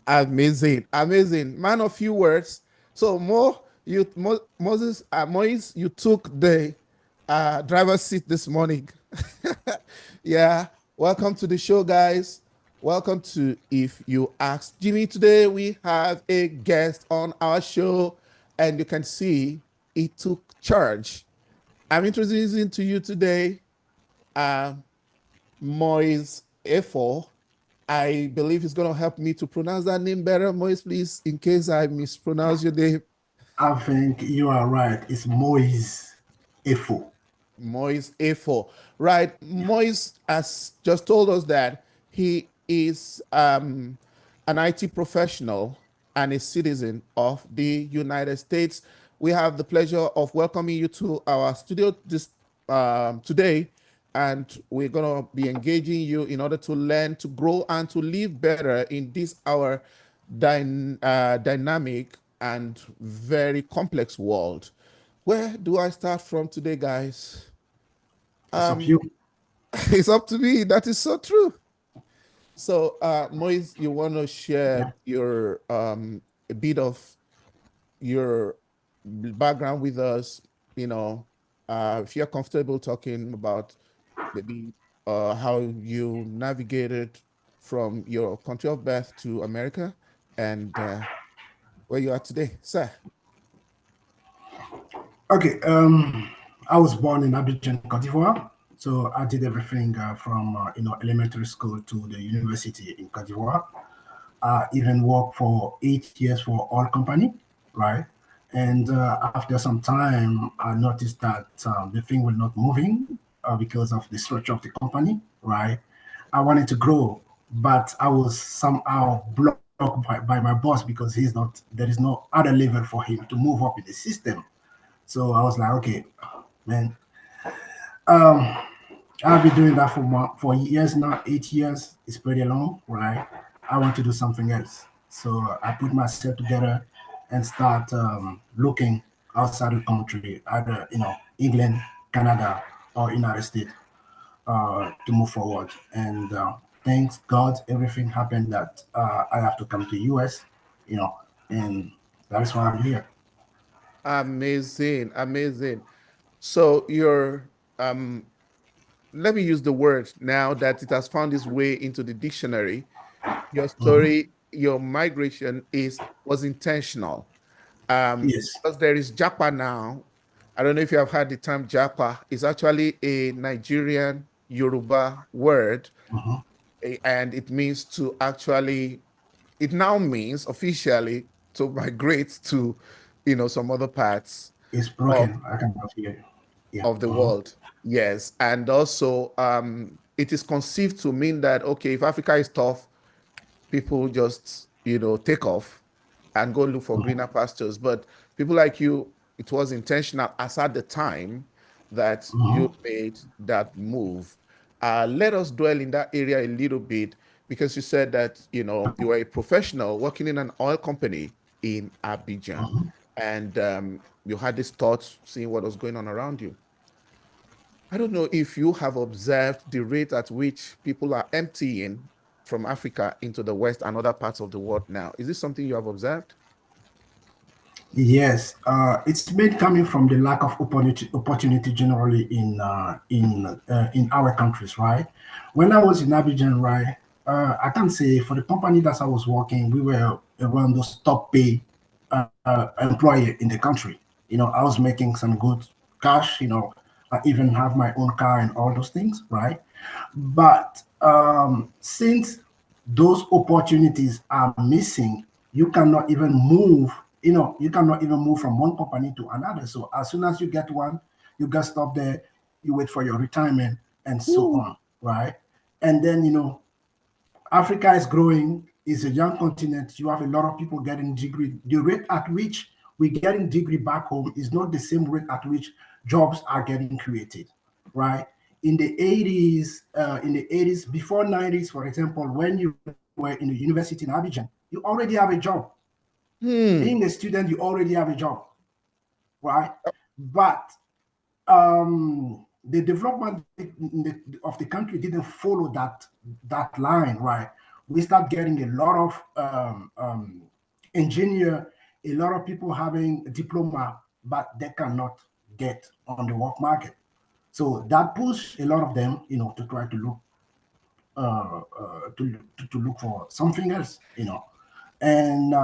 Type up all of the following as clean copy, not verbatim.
Amazing, amazing. Man of few words. So Moses, Moise, you took the driver's seat this morning. Yeah. Welcome to the show, guys. Welcome to If You Ask Jimmy. Today we have a guest on our show, and you can see he took charge. I'm introducing to you today uh, Moise A4. I believe he's going to help me to pronounce that name better. Moise, please, in case I mispronounce your name. I think you are right. It's Moise Efo. Moise A4. Right. Moise has just told us that he is an IT professional and a citizen of the United States. We have the pleasure of welcoming you to our studio today, and we're going to be engaging you in order to learn, to grow, and to live better in this our dynamic and very complex world. Where do I start from today, guys? It's up to Um, you. it's up to me. That is so true. So, Moise, you want to share Yeah. your a bit of your background with us? You know, if you're comfortable talking about maybe how you navigated from your country of birth to America and where you are today, sir. Okay. I was born in Abidjan, Cote d'Ivoire. So I did everything from elementary school to the university in Cote d'Ivoire. I even worked for 8 years for oil company, right? And after some time, I noticed that the thing was not moving because of the structure of the company, right? I wanted to grow, but I was somehow blocked by my boss because there is no other level for him to move up in the system. So I was like, okay, man, um, I've been doing that for years now, 8 years. It's pretty long, right? I want to do something else. So I put myself together and start looking outside the country, either England, Canada, or United States, to move forward. And thanks God, everything happened that I have to come to US, you know, and that is why I'm here. Amazing, amazing. So your let me use the word now that it has found its way into the dictionary. Your Mhm. story, your migration is was intentional. Yes. Because there is Japa now. I don't know if you have heard the term Japa. It's actually a Nigerian Yoruba word, Mhm. and it means to actually, it now means officially to migrate to, some other parts It's of broken. I cannot hear you. Yeah. of the world. Yes. And also, it is conceived to mean that, okay, if Africa is tough, people just, take off and go look for greener pastures. But people like you, it was intentional as at the time that you Mhm. made that move. Let us dwell in that area a little bit because you said that, you were a professional working in an oil company in Abidjan Mhm. and you had this thought seeing what was going on around you. I don't know if you have observed the rate at which people are emptying from Africa into the West and other parts of the world now. Is this something you have observed? Yes, it's been coming from the lack of opportunity generally in our countries, right? When I was in Abidjan, right, I can say for the company that I was working, we were around those top pay employer in the country. I was making some good cash. I even have my own car and all those things, right? But since those opportunities are missing, you cannot even move. You cannot even move from one company to another. So as soon as you get one, you get stop there. You wait for your retirement and so Ooh. on, right? And then Africa is growing. It's a young continent. You have a lot of people getting degree. The rate at which we're getting degree back home is not the same rate at which jobs are getting created, right? In the 80s, before 90s, for example, when you were in the university in Abidjan, you already have a job. Being a Hmm. student, you already have a job, right? But the development of the country didn't follow that line, right? we start getting a lot of engineer, a lot of people having a diploma, but they cannot get on the work market. So that pushed a lot of them, to try to look to look for something else, And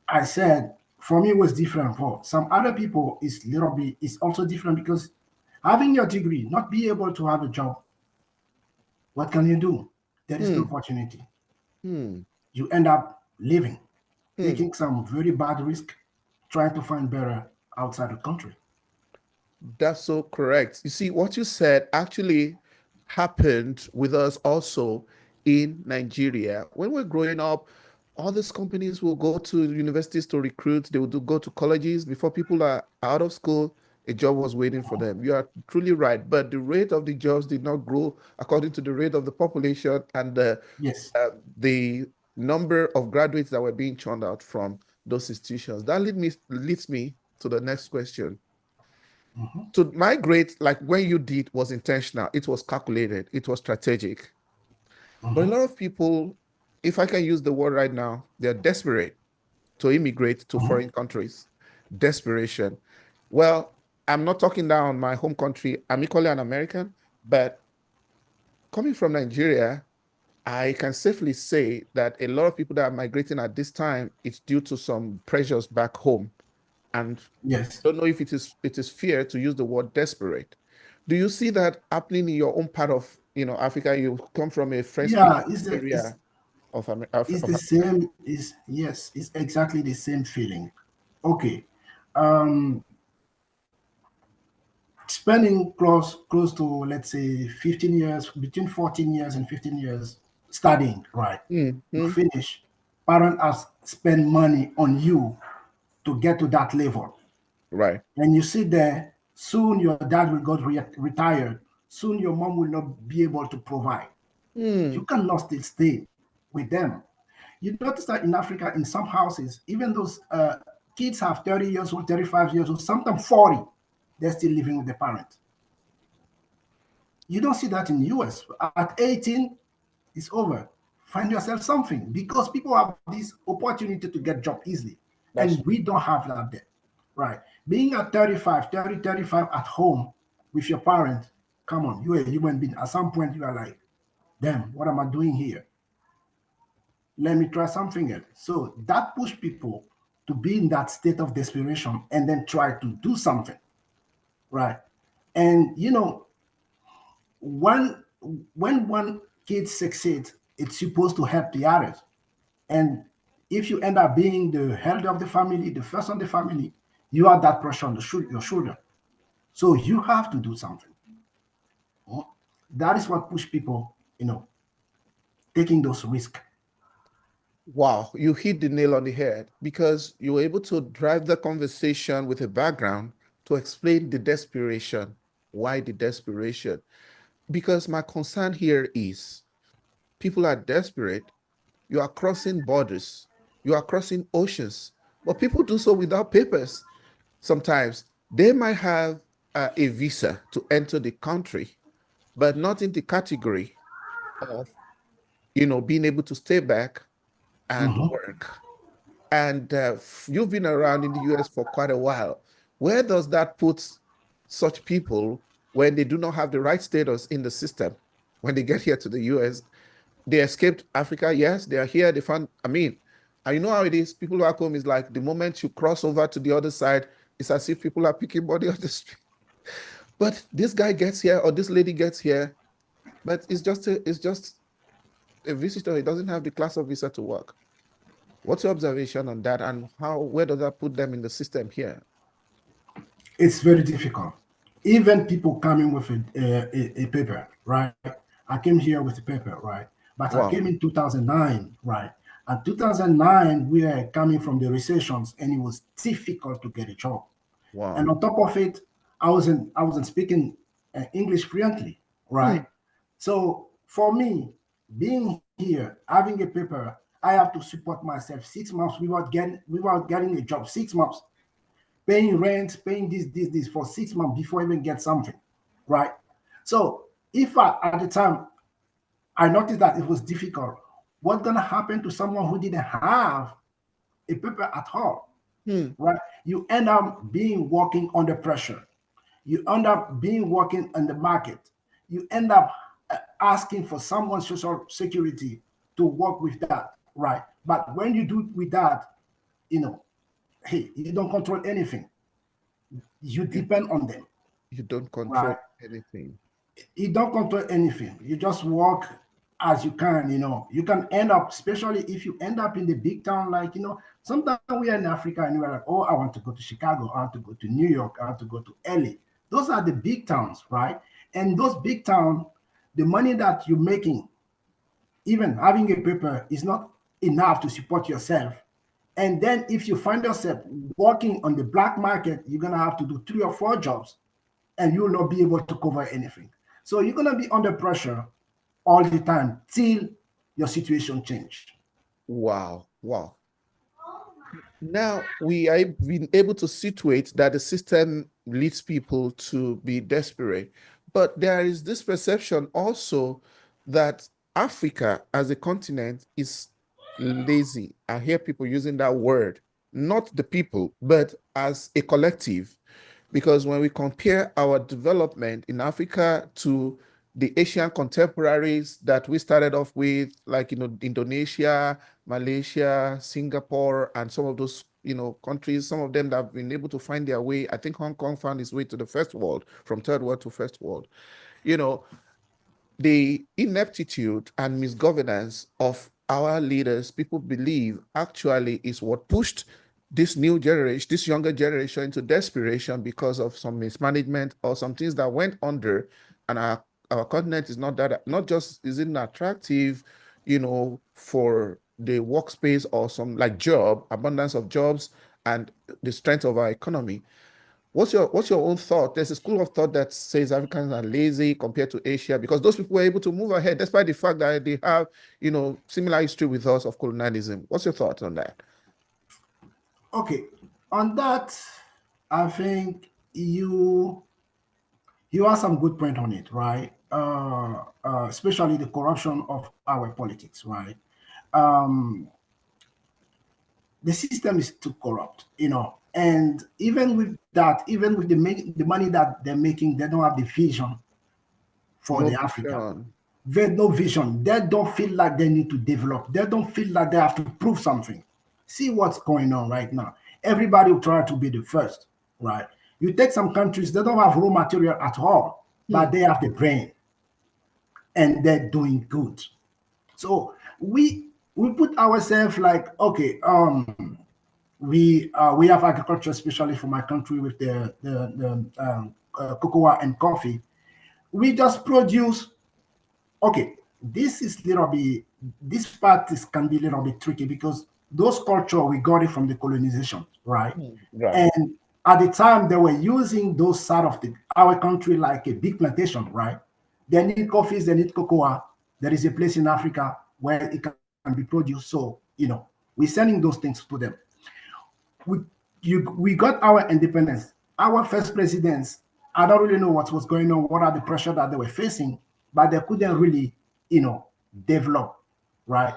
I said, for me, it was different. For some other people, it's little bit, it's also different because having your degree, not be able to have a job, what can you do? There is no Hmm. opportunity. Hmm. You end up living, Hmm. taking some very bad risk, trying to find better outside the country. That's so correct. You see, what you said actually happened with us also in Nigeria. When we're growing up, all these companies will go to universities to recruit. They will go to colleges before people are out of school. A job was waiting for them. You are truly right. But the rate of the jobs did not grow according to the rate of the population and Yes. the number of graduates that were being churned out from those institutions. That leads me to the next question. Hmm. To migrate, like when you did, was intentional, it was calculated, it was strategic. But a Hmm. lot of people, if I can use the word right now, they're desperate to immigrate to Hmm. foreign countries. Desperation. Well, I'm not talking down my home country. I'm equally an American, but coming from Nigeria, I can safely say that a lot of people that are migrating at this time, it's due to some pressures back home. And Yes. don't know if it is fair to use the word desperate. Do you see that happening in your own part of Africa? You come from a French-speaking Yeah, area of, it's of the Africa. same. Is Yes, it's exactly the same feeling. Okay, um, spending close to, let's say, 15 years, between 14 years and 15 years studying, right? You Mm-hmm. finish, parent has spent money on you to get to that level, Right. and you sit there. Soon your dad will get retired. Soon your mom will not be able to provide. You Mm. cannot still stay with them. You notice that in Africa, in some houses, even those kids have 30 years old, 35 years old, sometimes 40, they're still living with the parent. You don't see that in the US. At 18, it's over. Find yourself something because people have this opportunity to get job easily. That's And we don't have that there. Right. Being at 35, 30, 35 at home with your parent, come on, you're a human being. At some point, you are like, damn, what am I doing here? Let me try something else. So that pushed people to be in that state of desperation and then try to do something, right? And when when one kid succeeds, it's supposed to help the others. And if you end up being the head of the family, the first on the family, you have that pressure on your shoulder. So you have to do something. That is what pushed people, taking those risks. wow. You hit the nail on the head because you were able to drive the conversation with a background to explain the desperation. Why the desperation? Because my concern here is people are desperate. You are crossing borders, you are crossing oceans, but people do so without papers. Sometimes they might have a visa to enter the country, but not in the category of being able to stay back and Mhm. work. And you've been around in the US for quite a while. Where does that put such people when they do not have the right status in the system? When they get here to the US, they escaped Africa. Yes, they are here. They found, I mean, and you know how it is. People back home is like the moment you cross over to the other side, it's as if people are picking body on the street. But this guy gets here or this lady gets here, but it's just a visitor. He doesn't have the class of visa to work. What's your observation on that, and where does that put them in the system here? It's very difficult. Even people coming with a paper, right? I came here with a paper, right? But I came Wow, in 2009, right? And 2009, we were coming from the recessions, and it was difficult to get a job. And wow. on top of it, I wasn't speaking English fluently, right? Hmm. So for me, being here, having a paper, I have to support myself 6 months without getting a job. 6 months paying rent, paying this for 6 months before I even get something, right? So if at the time I noticed that it was difficult, What's going to happen to someone who didn't have a paper at all? Right? You end up being working under pressure. You end up being working in the market. You end up asking for someone's social security to work with that, right? But when you do with that, hey, you don't control anything. You depend on them. You don't control Right. anything. You don't control anything. You just work as you can, You can end up, especially if you end up in the big town, like, sometimes we are in Africa and we're like, oh, I want to go to Chicago, I want to go to New York, I want to go to LA. Those are the big towns, right? And those big towns, the money that you're making, even having a paper is not enough to support yourself. And then if you find yourself working on the black market, you're going to have to do 3 or 4 jobs and you will not be able to cover anything. So you're going to be under pressure all the time till your situation change. Wow. Wow. Now we are been able to situate that the system leads people to be desperate. But there is this perception also that Africa as a continent is lazy. I hear people using that word, not the people, but as a collective. Because when we compare our development in Africa to the Asian contemporaries that we started off with, like, Indonesia, Malaysia, Singapore, and some of those, countries, some of them that have been able to find their way. I think Hong Kong found its way to the first world, from third world to first world. The ineptitude and misgovernance of our leaders, people believe, actually is what pushed this new generation, this younger generation, into desperation because of some mismanagement or some things that went under. And our continent is not just isn't attractive, for the workspace or some like abundance of jobs and the strength of our economy. What's your own thought? There's a school of thought that says Africans are lazy compared to Asia because those people were able to move ahead despite the fact that they have, similar history with us of colonialism. What's your thought on that? Okay, on that, I think you have some good point on it, right? Especially the corruption of our politics, right? Um, the system is too corrupt, and even with that, even with the money that they're making, they don't have the vision for No the Africa. vision. There's no vision. They don't feel like they need to develop. They don't feel like they have to prove something. See what's going on right now. Everybody will try to be the first, right? You take some countries, they don't have raw material at all, but they have the brain and they're doing good. So we put ourselves like, okay, we have agriculture, especially for my country with the cocoa and coffee. We just produce. Okay, this part can be a little bit tricky because those culture we got it from the colonization, right? Right. And at the time they were using those side of our country like a big plantation, right? They need coffees, they need cocoa. There is a place in Africa where it can be produced. So, we're sending those things to them. We we got our independence. Our first presidents, I don't really know what was going on, what are the pressure that they were facing, but they couldn't really, develop, right?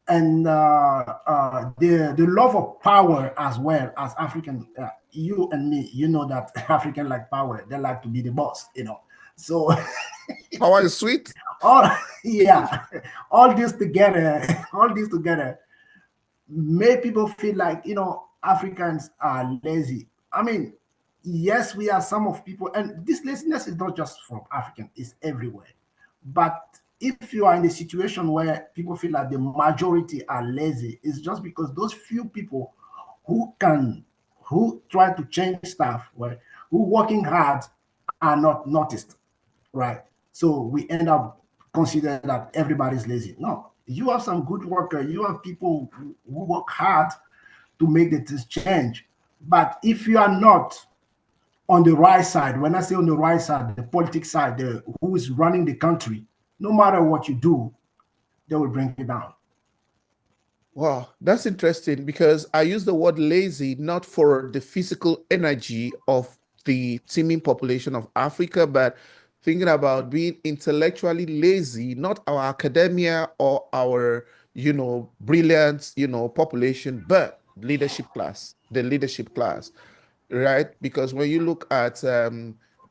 And the love of power as well as African, you and me, you know that African like power, they like to be the boss. So Power is sweet. all yeah, all this together, all this together make people feel like Africans are lazy. I mean, yes, we are some of people, and this laziness is not just from African; it's everywhere. But if you are in a situation where people feel like the majority are lazy, it's just because those few people who try to change stuff, right, who working hard are not noticed, right? So we end up consider that everybody's lazy. No, you have some good worker, you have people who work hard to make the things change. But if you are not on the right side, when I say on the right side, the politics side, who is running the country, no matter what you do, they will bring you down. Wow, that's interesting because I use the word lazy not for the physical energy of the teeming population of Africa, but thinking about being intellectually lazy, not our academia or our brilliant, population, but the leadership class, right? Because when you look at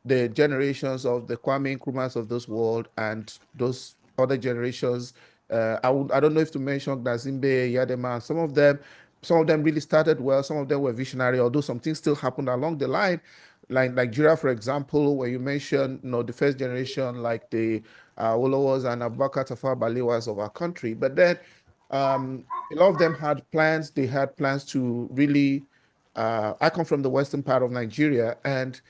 the generations of the Kwame Nkrumahs of this world and those other generations, I don't know if to mention Nazimbe, Yadema, some of them really started well, some of them were visionary, although some things still happened along the line. Like Nigeria, for example, where you mentioned, the first generation, like the Wolowos and Abubakar Tafawa Balewas of our country. But then a lot of them had plans. They had plans to really. I come from the western part of Nigeria, and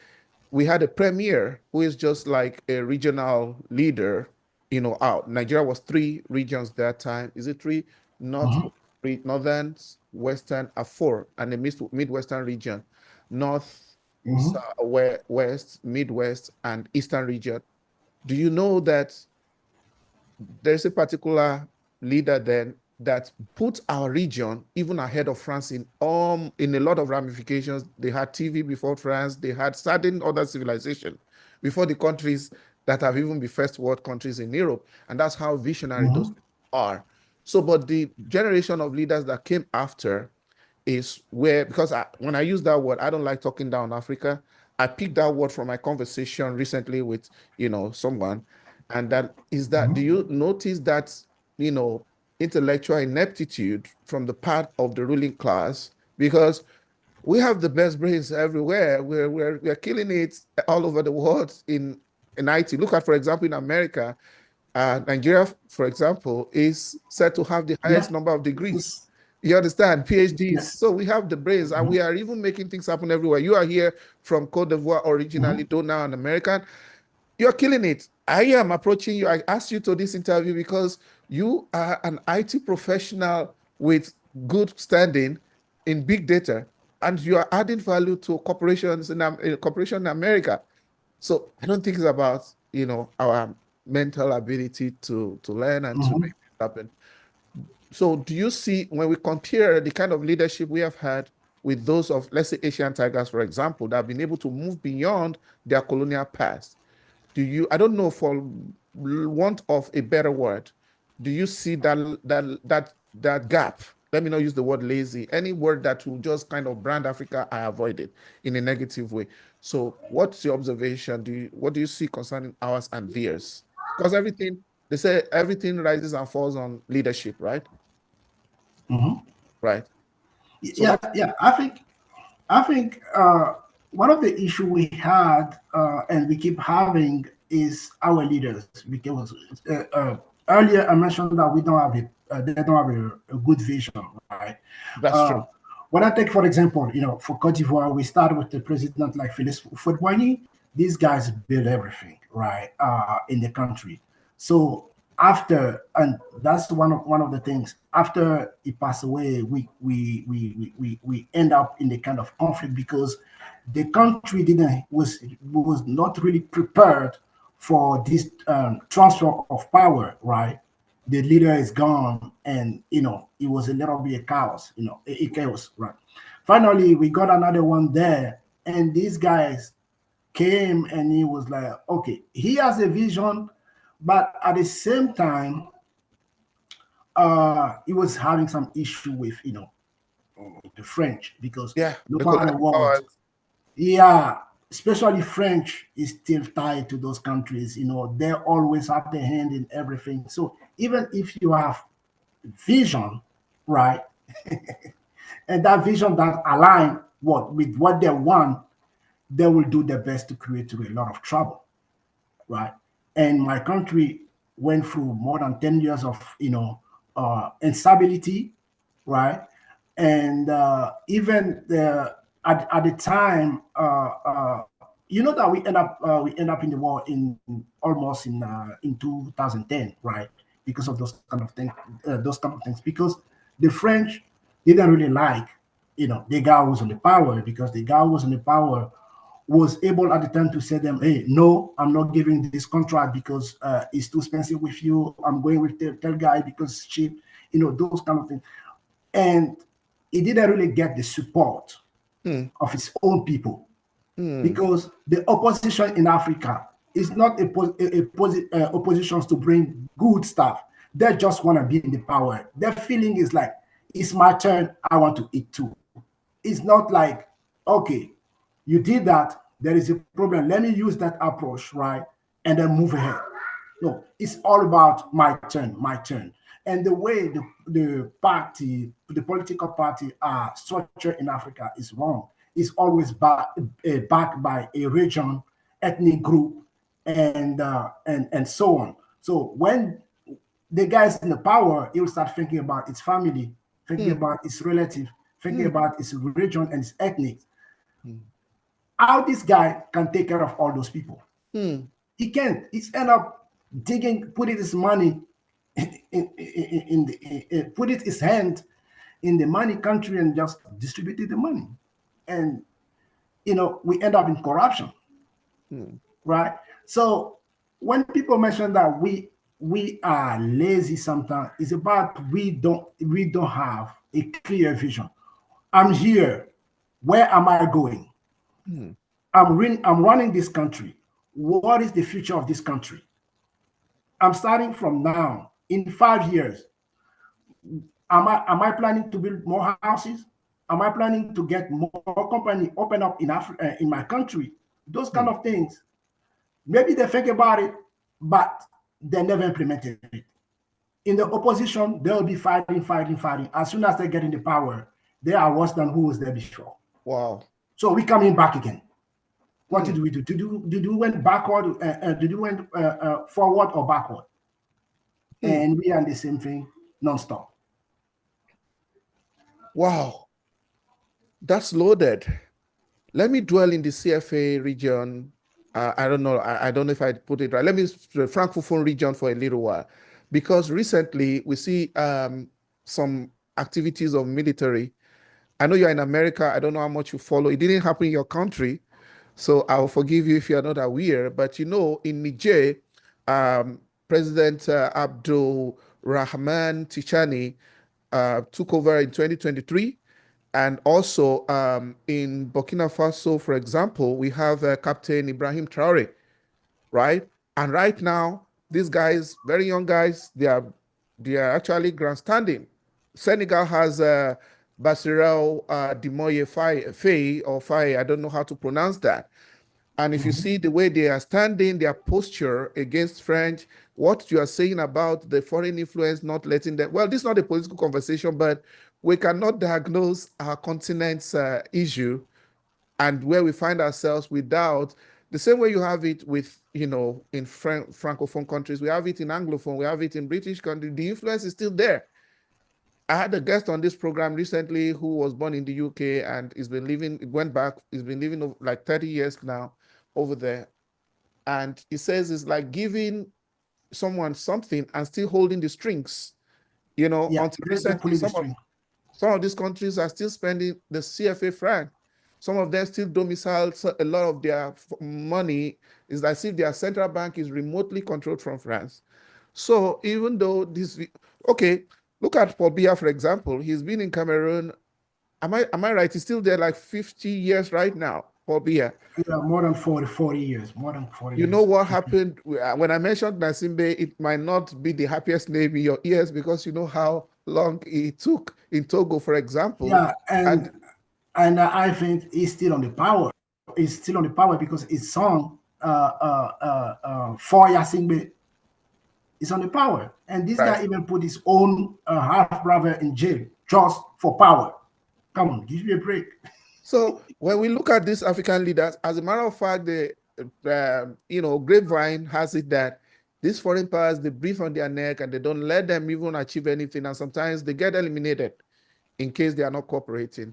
we had a premier who is just like a regional leader. Out. Nigeria was three regions that time. Is it three? North, Mhm. northern, western, four, and the midwestern region, north, Mhm. west, midwest, and eastern region. Do you know that there's a particular leader then that put our region even ahead of France in a lot of ramifications? They had TV before France, they had certain other civilization before the countries that have even been first world countries in Europe. And that's how visionary those Mhm. people are. So, but the generation of leaders that came after is where, because when I use that word, I don't like talking down Africa. I picked that word from my conversation recently with, someone. And that is that, do Mhm. you notice that, you know, intellectual ineptitude from the part of the ruling class? Because we have the best brains everywhere. We're killing it all over the world in IT. Look at, for example, in America, Nigeria, for example, is said to have the highest Yeah. number of degrees. It's, You understand? PhDs. yes. So we have the brains, and Mhm. we are even making things happen everywhere. You are here from Côte d'Ivoire originally, Mhm. though now an American. You're killing it. I am approaching you. I asked you to this interview because you are an IT professional with good standing in big data, and you are adding value to corporations corporation in America. So I don't think it's about our mental ability to learn and to make Mhm. things happen. So do you see, when we compare the kind of leadership we have had with those of, let's say, Asian tigers, for example, that have been able to move beyond their colonial past? I don't know, for want of a better word, do you see that gap? Let me not use the word lazy. Any word that will just kind of brand Africa, I avoid it in a negative way. So what's your observation? What do you see concerning ours and theirs? Because they say everything rises and falls on leadership, right? Mhm. Right. So Yeah, what? yeah. I think one of the issue we had and we keep having is our leaders because earlier I mentioned that we don't have they don't have a good vision, right? That's Uh, true. when I take, for example, for Cote d'Ivoire, we started with the president like Félix Houphouët-Boigny. These guys build everything, right, in the country. So after, and that's one of the things, after he passed away, we end up in the kind of conflict because the country didn't was not really prepared for this transfer of power, right? The leader is gone, and it was a little bit of chaos, a chaos, right? Finally we got another one there, and these guys came, and he was like, okay, he has a vision, but at the same time, he was having some issue with the French, because Yeah, no the matter colonial what, powers. yeah, especially French is still tied to those countries. They always have their hand in everything. So even if you have vision, right, and that vision that align with what they want, they will do their best to create a lot of trouble, right? And my country went through more than 10 years of instability, right? And even at the time, that we end up in the war in almost in 2010, right? Because of those kind of things, because the French didn't really like the guy who was on the power, because the guy who was on the power was able at the time to say them, hey, no, I'm not giving this contract because it's too expensive with you. I'm going with the tell guy because it's cheap, those kind of things. And he didn't really get the support Hmm. of his own people, Hmm. because the opposition in Africa is not oppositions to bring good stuff. They just want to be in the power. Their feeling is like, it's my turn, I want to eat too. It's not like, okay, you did that, there is a problem, let me use that approach, right? And then move ahead. No, it's all about my turn, my turn. And the way the party, the political party are structured in Africa is wrong. It's always backed by a region, ethnic group, and so on. So when the guy's in the power, he will start thinking about his family, thinking about his relative, thinking about his religion and his ethnic. How this guy can take care of all those people? He can't. He's end up digging, putting his money put it his hand in the money country and just distributed the money. And we end up in corruption. Right? So when people mention that we are lazy sometimes, it's about we don't have a clear vision. I'm here. Where am I going? I'm running this country. What is the future of this country? I'm starting from now. In 5 years, am I planning to build more houses? Am I planning to get more company open up in Africa, in my country? Those kind of things. Maybe they think about it, but they never implemented it. In the opposition, they'll be fighting. As soon as they get in the power, they are worse than who was there before. Wow. So we coming back again. What did we do? Did we went backward? Did we went forward or backward? And we are in the same thing nonstop. Wow. That's loaded. Let me dwell in the CFA region. I don't know. I don't know if I put it right. Let me the Francophone region for a little while, because recently we see some activities of military. I know you're in America. I don't know how much you follow. It didn't happen in your country, so I'll forgive you if you're not aware. But in Niger, President Abdul Rahman Tichani took over in 2023. And also in Burkina Faso, for example, we have Captain Ibrahim Traore, right? And right now, these guys, very young guys, they are actually grandstanding. Senegal has Bassirou Diomaye Faye, I don't know how to pronounce that. And if you see the way they are standing, their posture against French, what you are saying about the foreign influence not letting them, well, this is not a political conversation, but we cannot diagnose our continent's issue and where we find ourselves without, the same way you have it with, in Francophone countries, we have it in Anglophone, we have it in British countries, the influence is still there. I had a guest on this program recently who was born in the UK and he's been living like 30 years now over there. And he says it's like giving someone something and still holding the strings, until recently, some of these countries are still spending the CFA franc. Some of them still domicile a lot of their money. Is as if their central bank is remotely controlled from France. So even though look at Paul Biya, for example. He's been in Cameroon. Am I right? He's still there like 50 years right now, Paul Biya. Yeah, more than 40 years. More than 40 years. You know what happened? When I mentioned Nasimbe, it might not be the happiest name in your ears because you know how long it took in Togo, for example. Yeah, and I think he's still on the power. He's still on the power because his son, for Yasingbe, is on the power. And this guy even put his own half-brother in jail just for power. Come on, give me a break. So when we look at these African leaders, as a matter of fact, the grapevine has it that these foreign powers, they breathe on their neck and they don't let them even achieve anything. And sometimes they get eliminated in case they are not cooperating.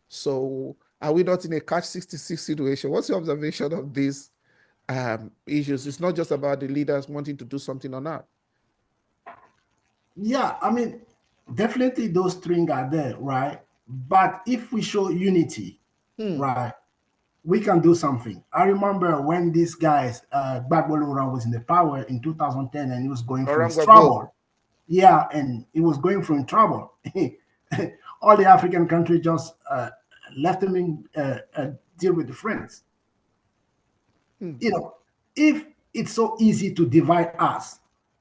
So are we not in a catch-66 situation? What's your observation of these issues? It's not just about the leaders wanting to do something or not. Yeah, I mean, definitely those strings are there, right? But if we show unity, right, we can do something. I remember when these guys, Gbagbo Laurent was in the power in 2010 and he was going through trouble. Yeah, and he was going through trouble. All the African countries just left him in deal with the French. If it's so easy to divide us,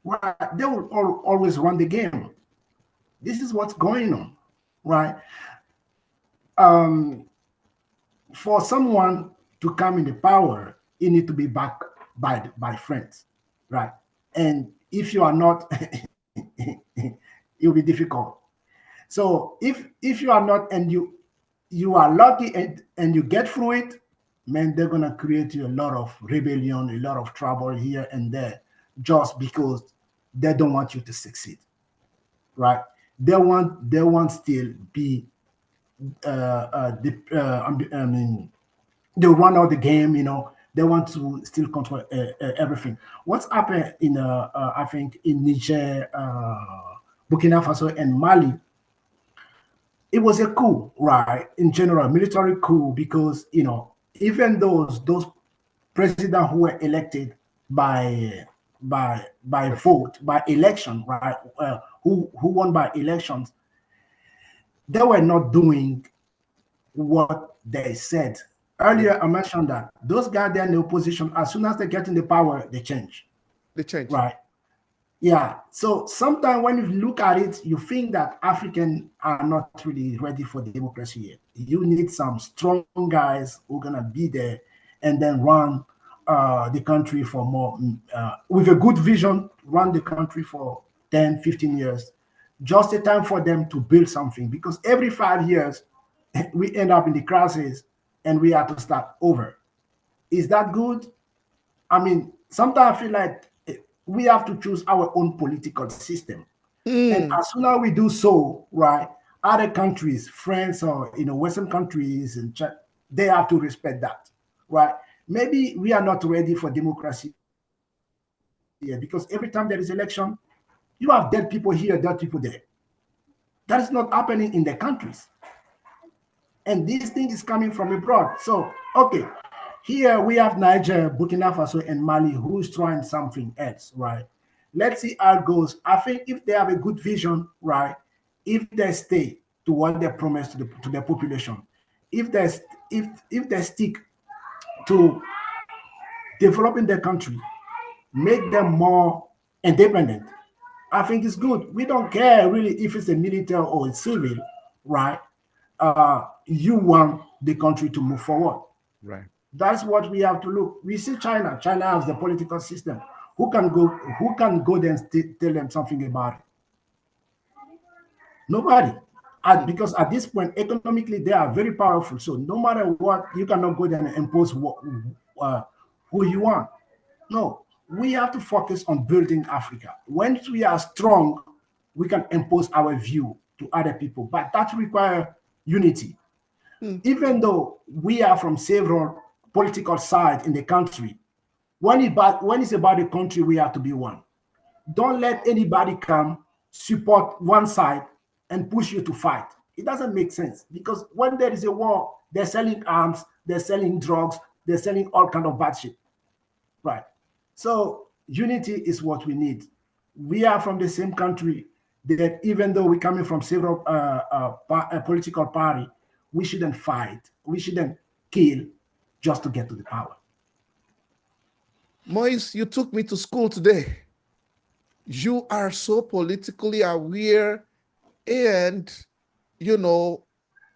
right? They will always run the game. This is what's going on, right? Um, for someone to come in the power, you need to be backed by friends, right? And if you are not, it will be difficult. So if you are not, and you are lucky and you get through it, man, they're gonna create you a lot of rebellion, a lot of trouble here and there, just because they don't want you to succeed, right? They want still be I mean, they run out the game. They want to still control everything. What's happened in I think in Niger, Burkina Faso, and Mali, it was a coup, right? In general, military coup, because even those presidents who were elected by vote, by election, right? Who won by elections, they were not doing what they said. Yeah. Earlier, I mentioned that those guys they're in the opposition. As soon as they get in the power, they change, They change. right? Yeah. So sometimes when you look at it, you think that Africans are not really ready for democracy yet. You need some strong guys who are gonna be there and then run the country for more with a good vision, run the country for 10, 15 years. Just a time for them to build something, because every 5 years we end up in the crisis and we have to start over. Is that good? I mean, sometimes I feel like we have to choose our own political system. And Hmm. as soon as we do so, right, other countries, France or Western countries, and they have to respect that, right? Maybe we are not ready for democracy yet, because every time there is election, you have dead people here, dead people there. That is not happening in the countries. And this thing is coming from abroad. So, okay, here we have Niger, Burkina Faso, and Mali who's trying something else, right? Let's see how it goes. I think if they have a good vision, right, if they stay to what they promised to the population, if they if they stick to developing their country, make them more independent, I think it's good. We don't care really if it's a military or a civil, right? You want the country to move forward. Right. That's what we have to look. We see China. China has the political system. Who can go there and tell them something about it? Nobody. Hmm. Because at this point, economically, they are very powerful. So no matter what, you cannot go there and impose uh, who you want. No, we have to focus on building Africa. Once we are strong, we can impose our view to other people. But that requires unity. Hmm. Even though we are from several political sides in the country, when it's about the country, we have to be one. Don't let anybody come support one side and push you to fight. It doesn't make sense, because when there is a war, they're selling arms, they're selling drugs, they're selling all kind of bad shit, right? So unity is what we need. We are from the same country. That even though we're coming from several political party, we shouldn't fight. We shouldn't kill just to get to the power. Moise, you took me to school today. You are so politically aware and, you know,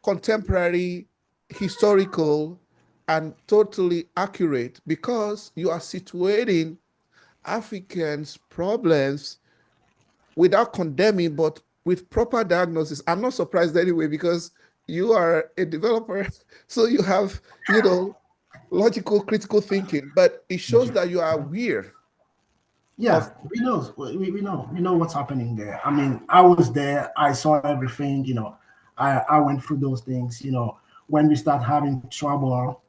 contemporary, historical, and totally accurate, because you are situating Africans' problems without condemning, but with proper diagnosis. I'm not surprised anyway, because you are a developer, so you have, logical, critical thinking, but it Thank shows you. that you are aware Yeah, of. we know what's happening there. I mean, I was there, I saw everything. I went through those things. When we start having trouble,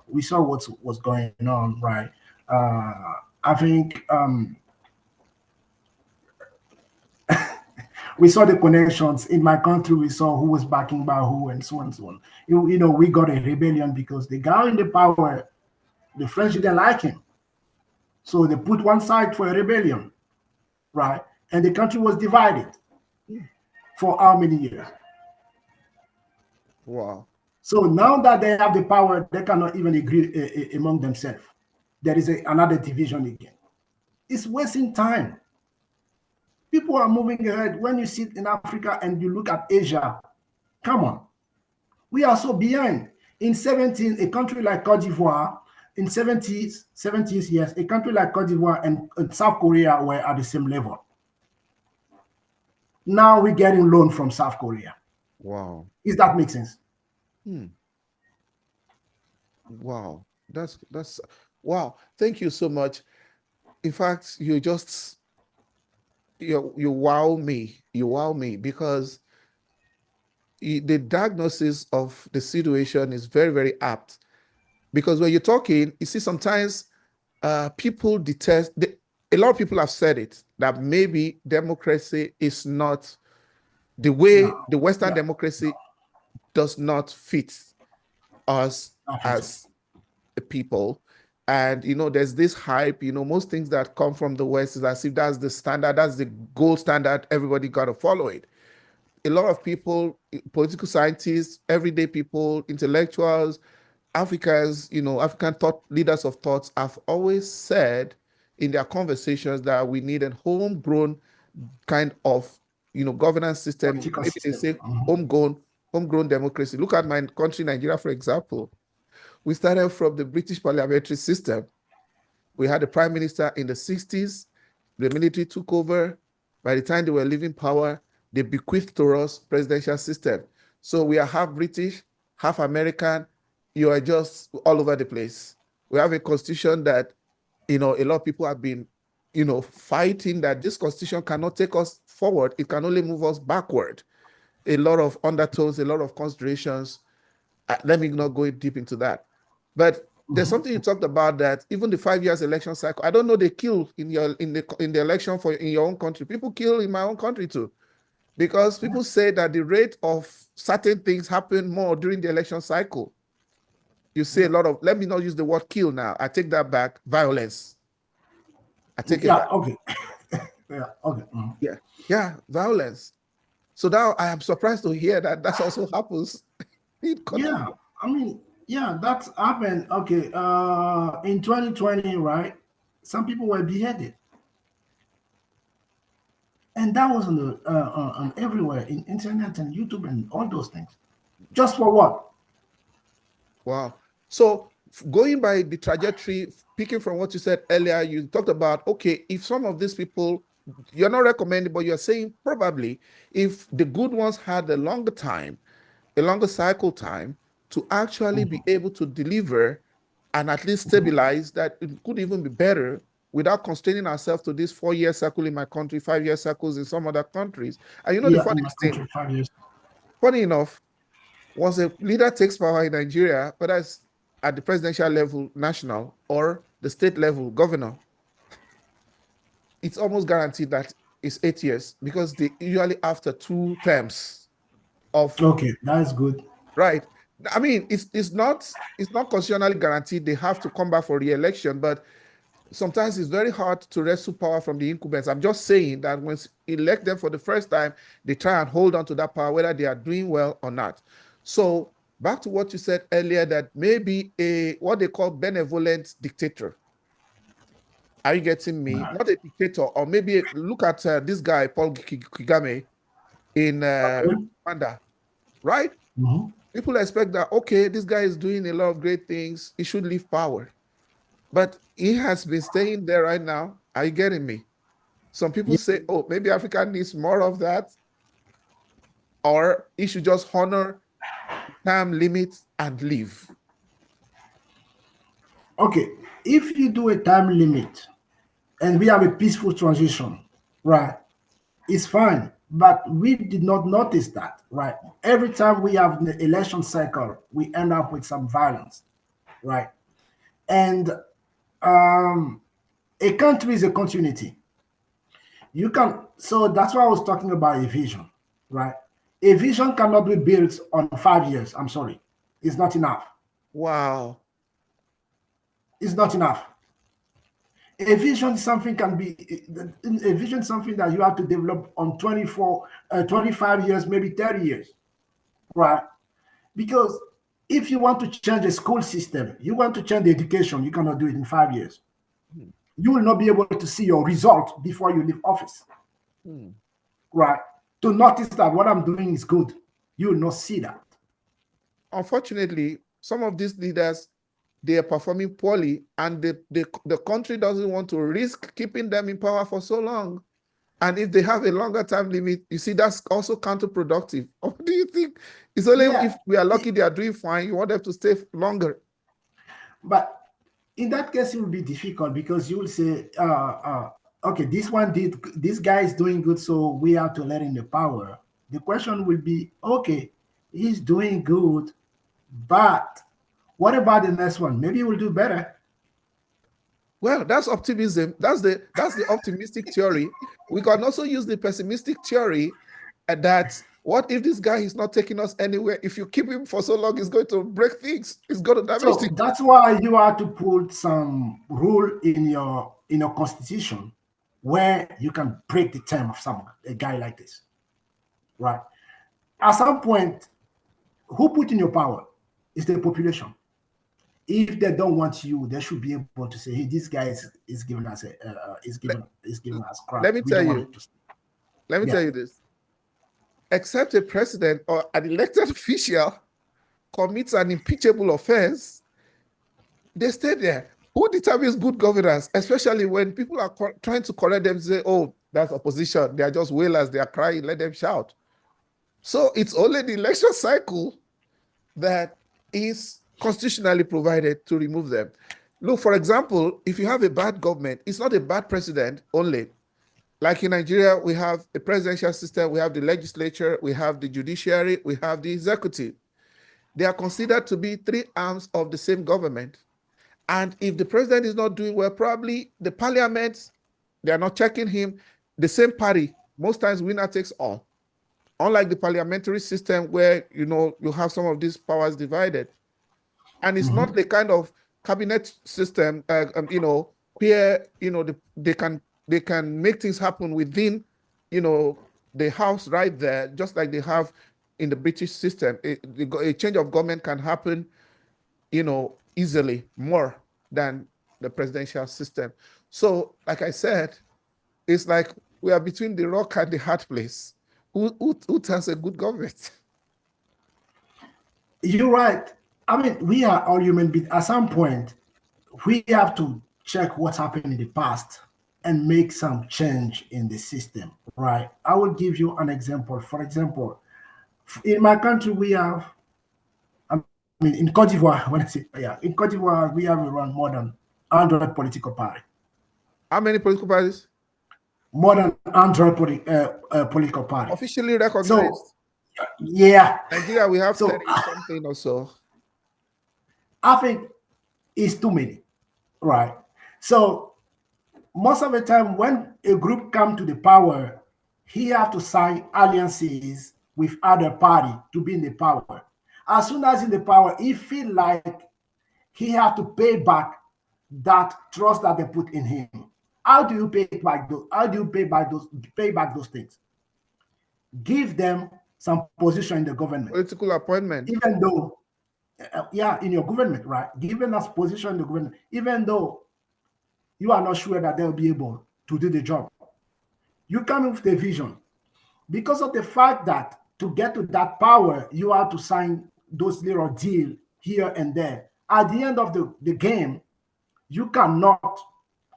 we saw what's going on, right? I think we saw the connections in my country. We saw who was backing by who, and so on and so on. We got a rebellion because the guy in the power, the French didn't like him, so they put one side for a rebellion, right? And the country was divided for how many years? Wow. So now that they have the power, they cannot even agree among themselves. There is another division again. It's wasting time. People are moving ahead. When you sit in Africa and you look at Asia, come on, we are so behind. In 17, a country like Cote d'Ivoire, in 70s, yes, a country like Cote d'Ivoire and South Korea were at the same level. Now we're getting loan from South Korea. Wow. Does that make sense? Wow. That's wow. Thank you so much. In fact, you wow me. You wow me because the diagnosis of the situation is very, very apt. Because when you're talking, you see, sometimes people detest, a lot of people have said it, that maybe democracy is not the way No. the Western Yeah. democracy does not fit us as a people. And, there's this hype, most things that come from the West is as if that's the standard, that's the gold standard, everybody got to follow it. A lot of people, political scientists, everyday people, intellectuals, Africans, African thought leaders of thoughts have always said in their conversations that we need a homegrown kind of, governance system. Political Maybe they system. say homegrown democracy. Look at my country, Nigeria, for example. We started from the British parliamentary system. We had a prime minister in the 60s. The military took over. By the time they were leaving power, they bequeathed to us presidential system. So we are half British, half American. You are just all over the place. We have a constitution that, a lot of people have been, fighting that this constitution cannot take us forward. It can only move us backward. A lot of undertones, a lot of considerations. Let me not go deep into that. But there's something you talked about, that even the 5 years election cycle, I don't know, they kill in the election in your own country. People kill in my own country too, because people say that the rate of certain things happen more during the election cycle. You see a lot of, let me not use the word kill now. I take that back. Violence. I take it back. Okay. Okay. Yeah, violence. So now I am surprised to hear that also happens in Côte Yeah, d'Ivoire. I mean, yeah, that's happened. Okay, in 2020, right? Some people were beheaded, and that was on everywhere in internet and YouTube and all those things. Just for what? Wow. So going by the trajectory, picking from what you said earlier, you talked about, okay, if some of these people, you're not recommending, but you're saying probably if the good ones had a longer time, a longer cycle time to actually be able to deliver and at least stabilize, that it could even be better without constraining ourselves to this 4-year cycle in my country, 5-year cycles in some other countries. And the Yeah, in my funniest thing, country, 5 years. funny enough, once a leader takes power in Nigeria, whether it's at the presidential level, national, or the state level, governor, it's almost guaranteed that it's 8 years, because they usually after 2 terms of, Okay, that's good. right. I mean, it's not constitutionally guaranteed they have to come back for re-election, but sometimes it's very hard to wrestle power from the incumbents. I'm just saying that when you elect them for the first time, they try and hold on to that power, whether they are doing well or not. So back to what you said earlier, that maybe what they call benevolent dictator. Are you getting me? Not a dictator, or maybe look at this guy, Paul Kagame in Okay. Rwanda, right? Mhm. People expect that, okay, this guy is doing a lot of great things. He should leave power. But he has been staying there right now. Are you getting me? Some people Yeah. say, oh, maybe Africa needs more of that, or he should just honor time limits and leave. Okay, if you do a time limit and we have a peaceful transition, right? It's fine. But we did not notice that, right? Every time we have the election cycle, we end up with some violence, right? And a country is a continuity. You can, so that's why I was talking about a vision, right? A vision cannot be built on 5 years. I'm sorry. It's not enough. Wow. It's not enough. A vision something can be a vision something that you have to develop on 24 25 years, maybe 30 years, right? Because if you want to change the school system, you want to change the education, you cannot do it in 5 years. You will not be able to see your result before you leave office. right? To notice that what I'm doing is good. You will not see that. Unfortunately, some of these leaders, they are performing poorly, and the country doesn't want to risk keeping them in power for so long. And if they have a longer time limit, you see, that's also counterproductive. Or do you think it's only if we are lucky they are doing fine, you want them to stay longer? But in that case, it will be difficult because you will say, okay, this guy is doing good, so we have to let him the power. The question will be, okay, he's doing good, but what about the next one? Maybe he will do better. Well, that's optimism. That's the optimistic theory. We can also use the pessimistic theory that what if this guy is not taking us anywhere? If you keep him for so long, he's going to break things. He's going to damage So things. that's why you have to put some rule in your constitution where you can break the term of a guy like this, right? At some point, who put in your power is the population. If they don't want you, they should be able to say, "Hey, this guy is giving us giving us crap. Let me We tell don't want you. him to." Let me tell you this. Except a president or an elected official commits an impeachable offense, they stay there. Who determines good governance, especially when people are trying to correct them, say, oh, that's opposition. They are just wailers. They are crying. Let them shout. So it's only the election cycle that is constitutionally provided to remove them. Look, for example, if you have a bad government, it's not a bad president only. Like in Nigeria, we have a presidential system, we have the legislature, we have the judiciary, we have the executive. They are considered to be three arms of the same government. And if the president is not doing well, probably the parliament, they are not checking him. The same party, most times winner takes all. Unlike the parliamentary system where, you have some of these powers divided. And it's not the kind of cabinet system, where, they can make things happen within, the house right there, just like they have in the British system. A change of government can happen, easily, more than the presidential system. So, like I said, it's like we are between the rock and the hard place. Who tells a good government? You're right. I mean, we are all human beings. At some point, we have to check what's happened in the past and make some change in the system, right? I will give you an example. For example, in my country, we have, I mean, in Cote d'Ivoire, when I say, yeah, in Cote d'Ivoire, we have around more than 100 political parties. How many political parties? More than 100 political parties. Officially recognized. So, yeah. Nigeria, we have 30 something or so. I think it's too many, right? So most of the time when a group come to the power, he have to sign alliances with other party to be in the power. As soon as in the power, he feel like he have to pay back that trust that they put in him. How do you pay back those? How do you pay back those things? Give them some position in the government, political appointment, even though, yeah, in your government, right? Given us position in the government, even though you are not sure that they'll be able to do the job. You come with the vision because of the fact that to get to that power, you have to sign those little deals here and there. At the end of the game, you cannot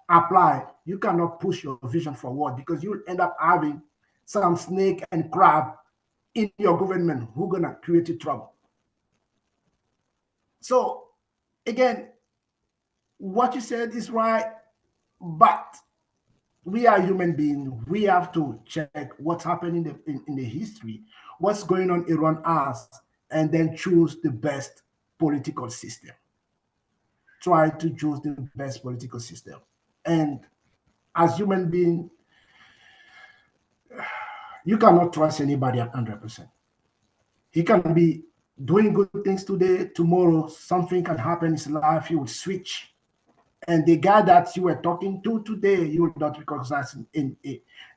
apply, you cannot push your vision forward because you'll end up having some snake and crab in your government who are gonna create you trouble. So again, what you said is right, but we are human beings. We have to check what's happening in the history, what's going on around us, and then choose the best political system. Try to choose the best political system. And as human beings, you cannot trust anybody at 100%. He can be doing good things today, tomorrow something can happen in his life, he will switch. And the guy that you were talking to today, you will not recognize in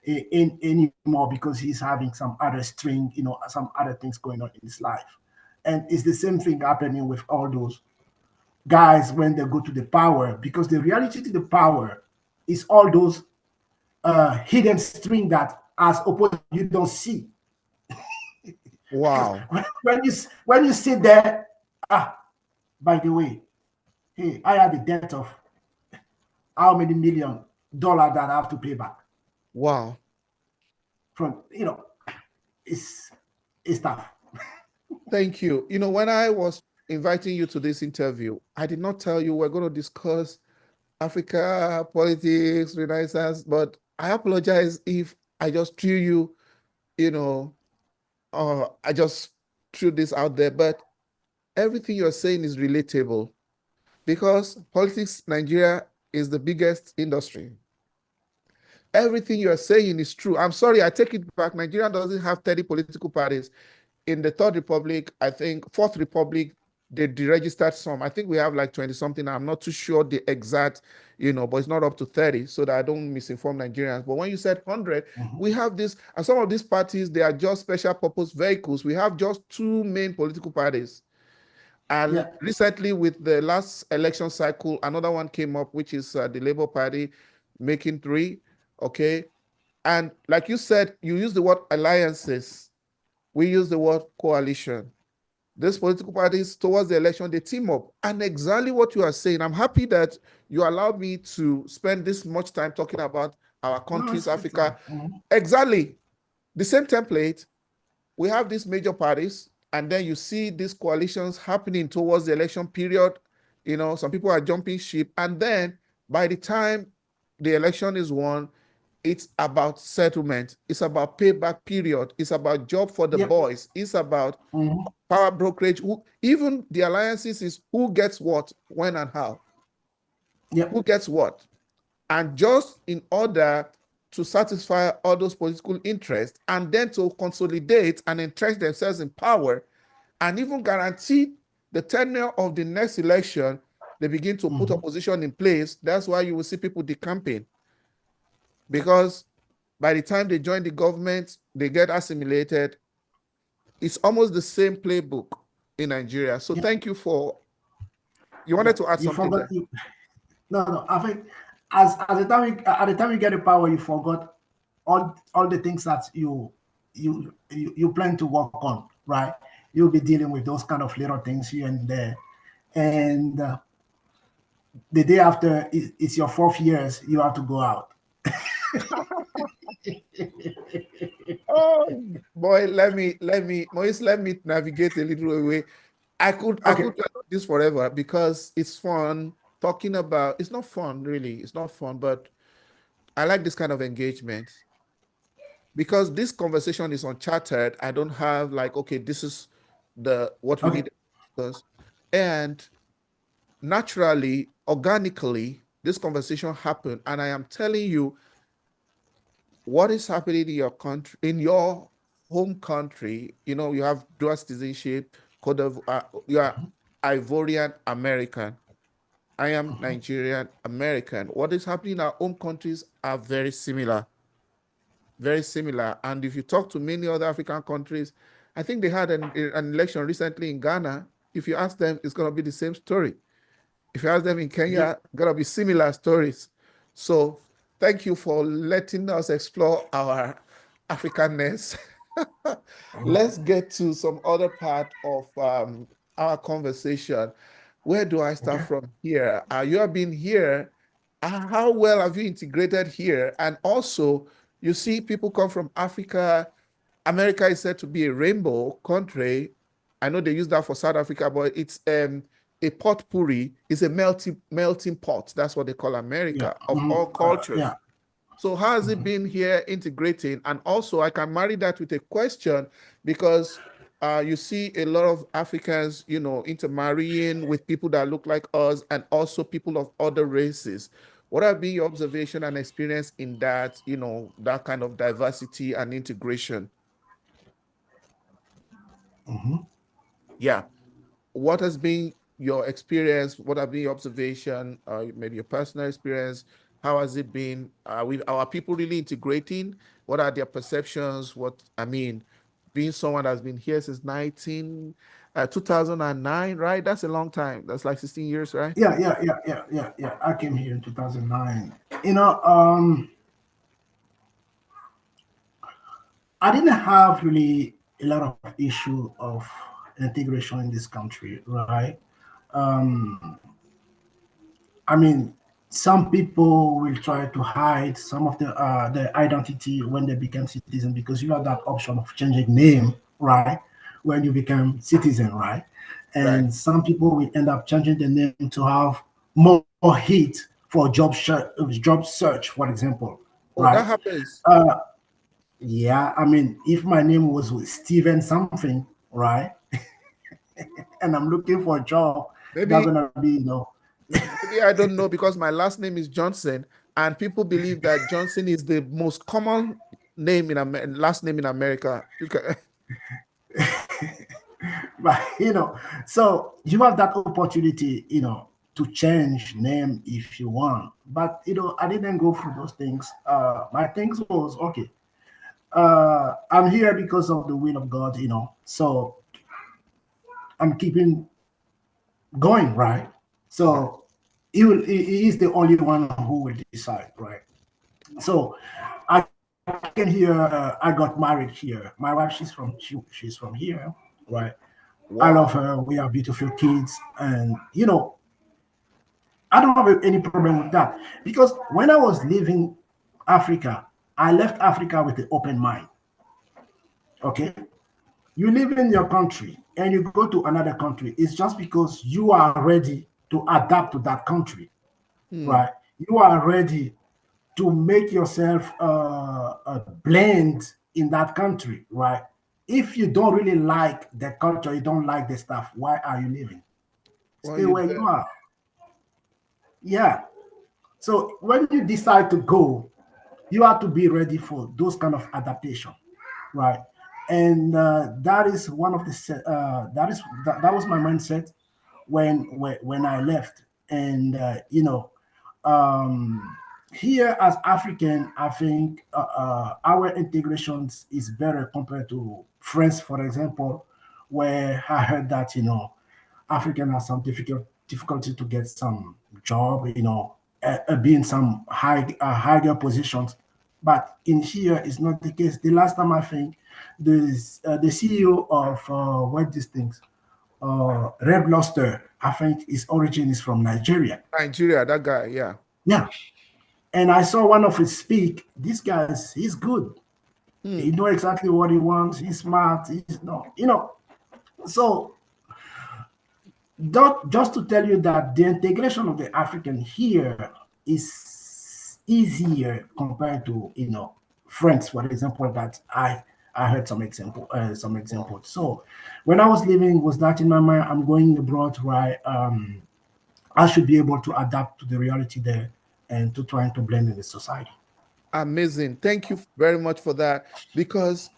anymore because he's having some other string, some other things going on in his life. And it's the same thing happening with all those guys when they go to the power, because the reality to the power is all those hidden string that as opposed to you don't see. Wow. when you sit there, by the way, hey, I have a debt of how many $1 million that I have to pay back. Wow. From it's tough. Thank you. When I was inviting you to this interview, I did not tell you we're going to discuss Africa, politics, Renaissance, but I apologize if I just threw you, I just threw this out there, but everything you're saying is relatable because politics, Nigeria is the biggest industry. Everything you're saying is true. I'm sorry, I take it back. Nigeria doesn't have 30 political parties. In the Third Republic, I think, Fourth Republic, they deregistered some. I think we have like 20 something. I'm not too sure the exact, but it's not up to 30, so that I don't misinform Nigerians. But when you said 100, we have this, and some of these parties, they are just special purpose vehicles. We have just two main political parties. And recently, with the last election cycle, another one came up, which is the Labour Party, making three, okay? And like you said, you use the word alliances. We use the word coalition. These political parties, towards the election, they team up. And exactly what you are saying, I'm happy that you allowed me to spend this much time talking about our countries, Africa. Exactly. The same template. We have these major parties, and then you see these coalitions happening towards the election period. Some people are jumping ship. And then by the time the election is won, it's about settlement. It's about payback period. It's about job for the boys. It's about power brokerage. Even the alliances is who gets what, when, and how. Who gets what. And just in order to satisfy all those political interests and then to consolidate and entrench themselves in power and even guarantee the tenure of the next election, they begin to put opposition in place. That's why you will see people decamping. Because by the time they join the government, they get assimilated. It's almost the same playbook in Nigeria. So thank you for, you wanted to add something there. No, I think at the time you get the power, you forgot all the things that you plan to work on, right? You'll be dealing with those kind of little things here and there. And the day after it's your 4th years, you have to go out. Oh boy, let me Moise, let me navigate a little away. I could do this forever because it's fun talking about. It's not fun, really. It's not fun, but I like this kind of engagement because this conversation is uncharted. I don't have like, okay, this is what we need to discuss. And naturally, organically, this conversation happened. And I am telling you what is happening in your country, in your home country. You have dual citizenship, you are Ivorian American. I am Nigerian American. What is happening in our home countries are very similar. Very similar. And if you talk to many other African countries, I think they had an election recently in Ghana. If you ask them, it's going to be the same story. If you ask them in Kenya, going to be similar stories. So thank you for letting us explore our Africanness. Let's get to some other part of our conversation. Where do I start from here? You have been here. How well have you integrated here? And also, you see people come from Africa. America is said to be a rainbow country. I know they use that for South Africa, but it's a potpourri. It's a melting pot. That's what they call America, of all cultures. So how has it been here integrating? And also, I can marry that with a question because you see a lot of Africans, intermarrying with people that look like us and also people of other races. What have been your observation and experience in that, that kind of diversity and integration? Yeah. What has been your experience? What have been your observation? Maybe your personal experience? How has it been? Are people really integrating? What are their perceptions? Being someone that's been here since 2009, right? That's a long time. That's like 16 years, right? Yeah. I came here in 2009. I didn't have really a lot of issue of integration in this country, right? Um, I mean, some people will try to hide some of their identity when they become citizen because you have that option of changing name, right? When you become citizen, right? Right. And some people will end up changing the name to have more heat for job search, for example, Oh, right? that happens. Uh, yeah, I mean, if my name was Steven something, right, and I'm looking for a job, that's Maybe gonna be, maybe I don't know because my last name is Johnson, and people believe that Johnson is the most common name in last name in America. You can, but so you have that opportunity, to change name if you want. But I didn't go through those things. My things was okay. I'm here because of the will of God, so I'm keeping going, right? So he is the only one who will decide, right? So I came here. I got married here. My wife, she's from here, right? I love wow. her. We have beautiful kids, and I don't have any problem with that because when I was leaving Africa, I left Africa with an open mind. Okay, you live in your country and you go to another country. It's just because you are ready to adapt to that country, Hmm. right? You are ready to make yourself a blend in that country, right? If you don't really like the culture, you don't like the stuff, why are you living? Well, Stay you where you there. are. Yeah. So when you decide to go, you have to be ready for those kind of adaptation, right? And that is one of the that was my mindset when I left. And um, here as African, I think our integration is better compared to France, for example, where I heard that African has some difficulty to get some job, be in some higher positions. But in here, it's not the case. The last time I think the CEO of what these things, Red Lobster, I think his origin is from Nigeria. Nigeria, that guy, yeah. Yeah, and I saw one of his speak. This guy's he's good. Hmm. He know exactly what he wants. He's smart. He's no, So just to tell you that the integration of the African here is easier compared to France, for example. That I heard some Wow. examples. So when I was living, was that in my mind? I'm going abroad, right? I should be able to adapt to the reality there and to trying to blend in the society. Amazing. Thank you very much for that because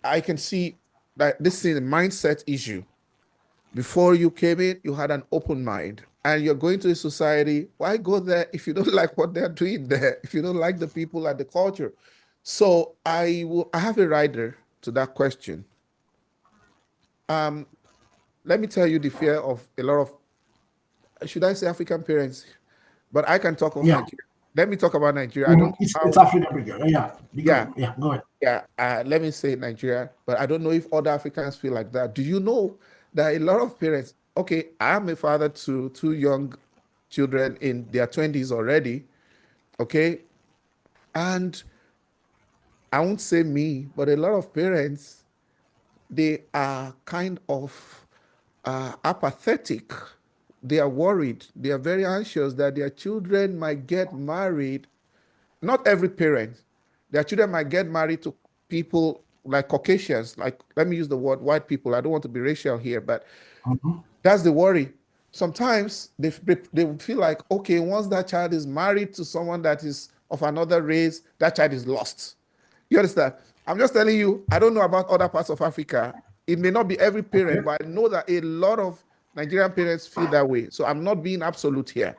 I can see that this is a mindset issue. Before you came in, you had an open mind and you're going to a society. Why go there if you don't like what they're doing there? If you don't like the people and the culture? So I have a rider to that question. Um, Let me tell you the fear of a lot of, should I say African parents? But I can talk of Yeah. Nigeria. Let me talk about Nigeria. I don't know It's how, Africa bigger. Yeah. yeah, Because yeah, go ahead. yeah, let me say Nigeria, but I don't know if other Africans feel like that. Do you know that a lot of parents, okay, I'm a father to two young children in their 20s already, okay? And I won't say me, but a lot of parents, they are kind of apathetic. They are worried. They are very anxious that their children might get married. Not every parent, their children might get married to people like Caucasians, like, let me use the word white people. I don't want to be racial here, but Mhm. that's the worry. Sometimes they would feel like, okay, once that child is married to someone that is of another race, that child is lost. You understand? I'm just telling you, I don't know about other parts of Africa. It may not be every Okay. parent, but I know that a lot of Nigerian parents feel that way. So I'm not being absolute here.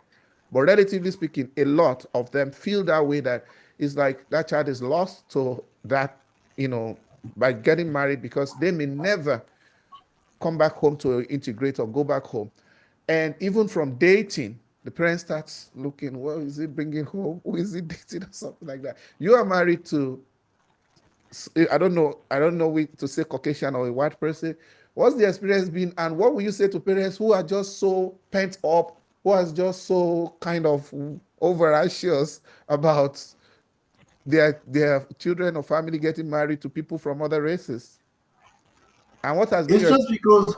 But relatively speaking, a lot of them feel that way, that it's like that child is lost to that, by getting married because they may never come back home to integrate or go back home. And even from dating, the parent starts looking, well, is he bringing home? Who is he dating or something like that? You are married to I don't know. I don't know to say Caucasian or a white person. What's the experience been, and what will you say to parents who are just so pent up, who are just so kind of over anxious about their children or family getting married to people from other races? And what has been It's your just because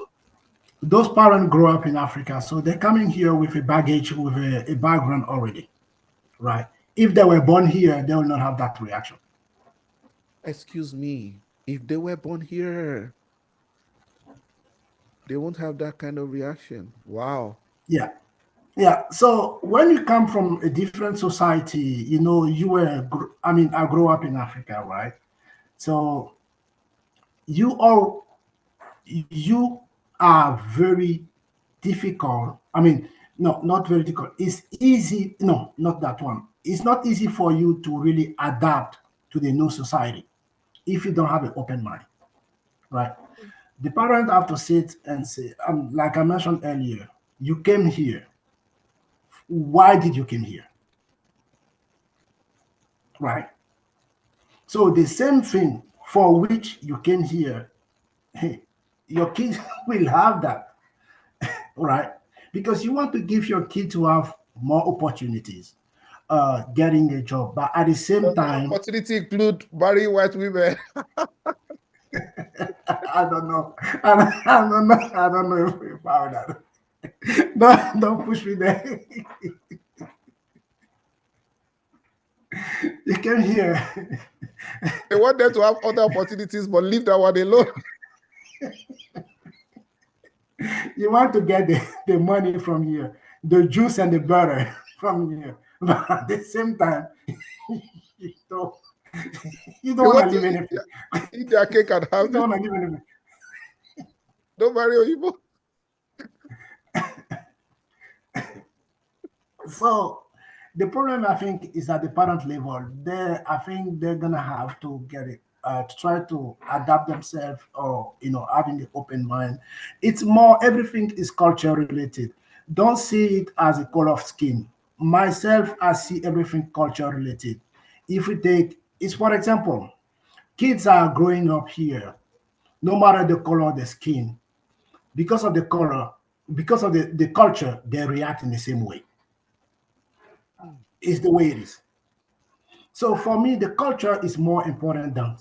those parents grow up in Africa, so they're coming here with a baggage, with a background already, right? If they were born here, they will not have that reaction. excuse me, if they were born here, they won't have that kind of reaction. Wow. Yeah, yeah. So when you come from a different society, I mean, I grew up in Africa, right? So you are you are very difficult. I mean, no, not very difficult. It's easy. No, not that one. It's not easy for you to really adapt to the new society if you don't have an open mind, right? The parents have to sit and say, like I mentioned earlier, you came here. Why did you came here, right? So the same thing for which you came here, hey, your kids will have that, right? Because you want to give your kid to have more opportunities, getting a job, but at the same Does that time, opportunity include marrying white women? I don't know. I don't know if we found that. Don't push me there. You came here. They want them to have other opportunities, but leave that one alone. You want to get the money from here, the juice and the butter from here. But at the same time, you don't, you They don't want want to to leave anything. eat their cake and You have it. don't want to leave anything. Don't marry Oyibo. So the problem I think is at the parent level. I think they're gonna have to get it. To try to adapt themselves, or having the open mind. It's more, everything is culture related. Don't see it as a color of skin. Myself, I see everything culture related. If we take, it's for example, kids are growing up here, no matter the color of the skin, because of the color, because of the culture, they react in the same way. It's the way it is. So for me, the culture is more important than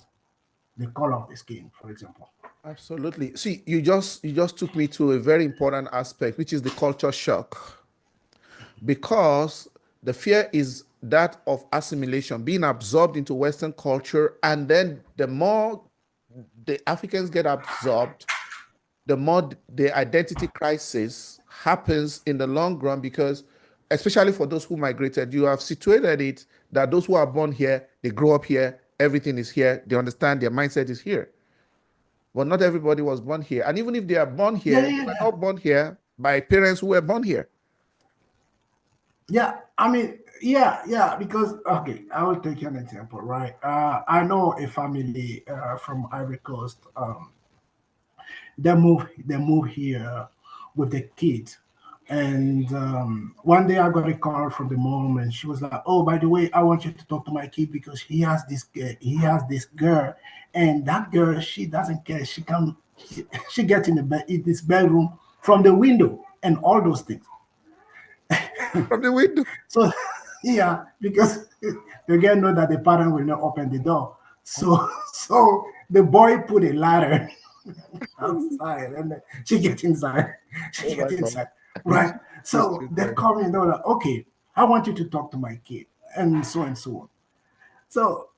the color of the skin, for example. Absolutely. See, you just took me to a very important aspect, which is the culture shock. Because the fear is that of assimilation, being absorbed into Western culture, and then the more the Africans get absorbed, the more the identity crisis happens in the long run, because especially for those who migrated, you have situated it that those who are born here, they grow up here, everything is here, they understand, their mindset is here. But not everybody was born here. And even if they are born Yeah, here, they yeah, were yeah. not born here by parents who were born here. Yeah, I mean, yeah, yeah, because okay, I will take you an example, right? I know a family from Ivory Coast. They move here with the kids, and one day I got a call from the mom, and she was like, "Oh, by the way, I want you to talk to my kid because he has this girl, and that girl, she doesn't care. She gets in this bedroom from the window and all those things." From the window. So, yeah, because the girl know that the parent will not open the door. So the boy put a ladder outside, and then she get inside. She Oh my get God. inside, right? These So they children. come in. They're like, "Okay, I want you to talk to my kid," and so and so on. So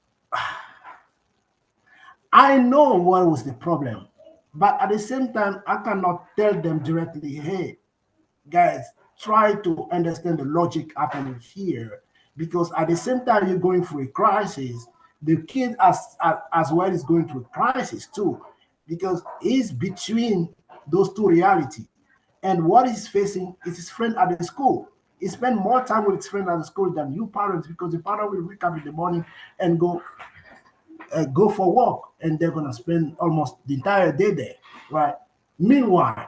I know what was the problem, but at the same time, I cannot tell them directly, "Hey, guys, try to understand the logic happening here, because at the same time you're going through a crisis, the kid as well is going through a crisis too, because he's between those two reality, and what he's facing is his friend at the school. He spend more time with his friend at the school than you parents, because the parent will wake up in the morning and go for work, and they're gonna spend almost the entire day there, right? Meanwhile,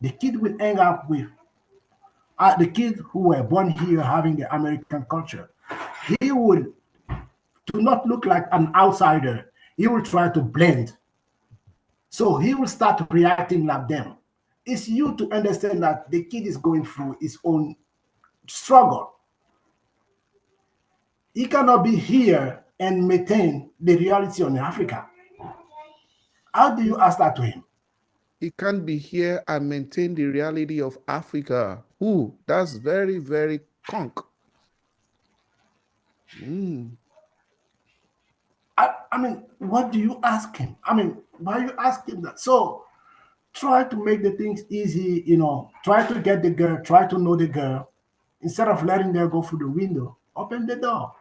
the kid will hang up with the kids who were born here having the American culture. He would to not look like an outsider. he will try to blend. So he will start reacting like them. It's you to understand that the kid is going through his own struggle. He cannot be here and maintain the reality on Africa. How do you ask that to him? He can't be here and maintain the reality of Africa. Ooh, that's very, very conk. I mean, what do you ask him? I mean, why you ask him that? So try to make the things easy, try to get the girl, try to know the girl, instead of letting her go through the window. Open the door.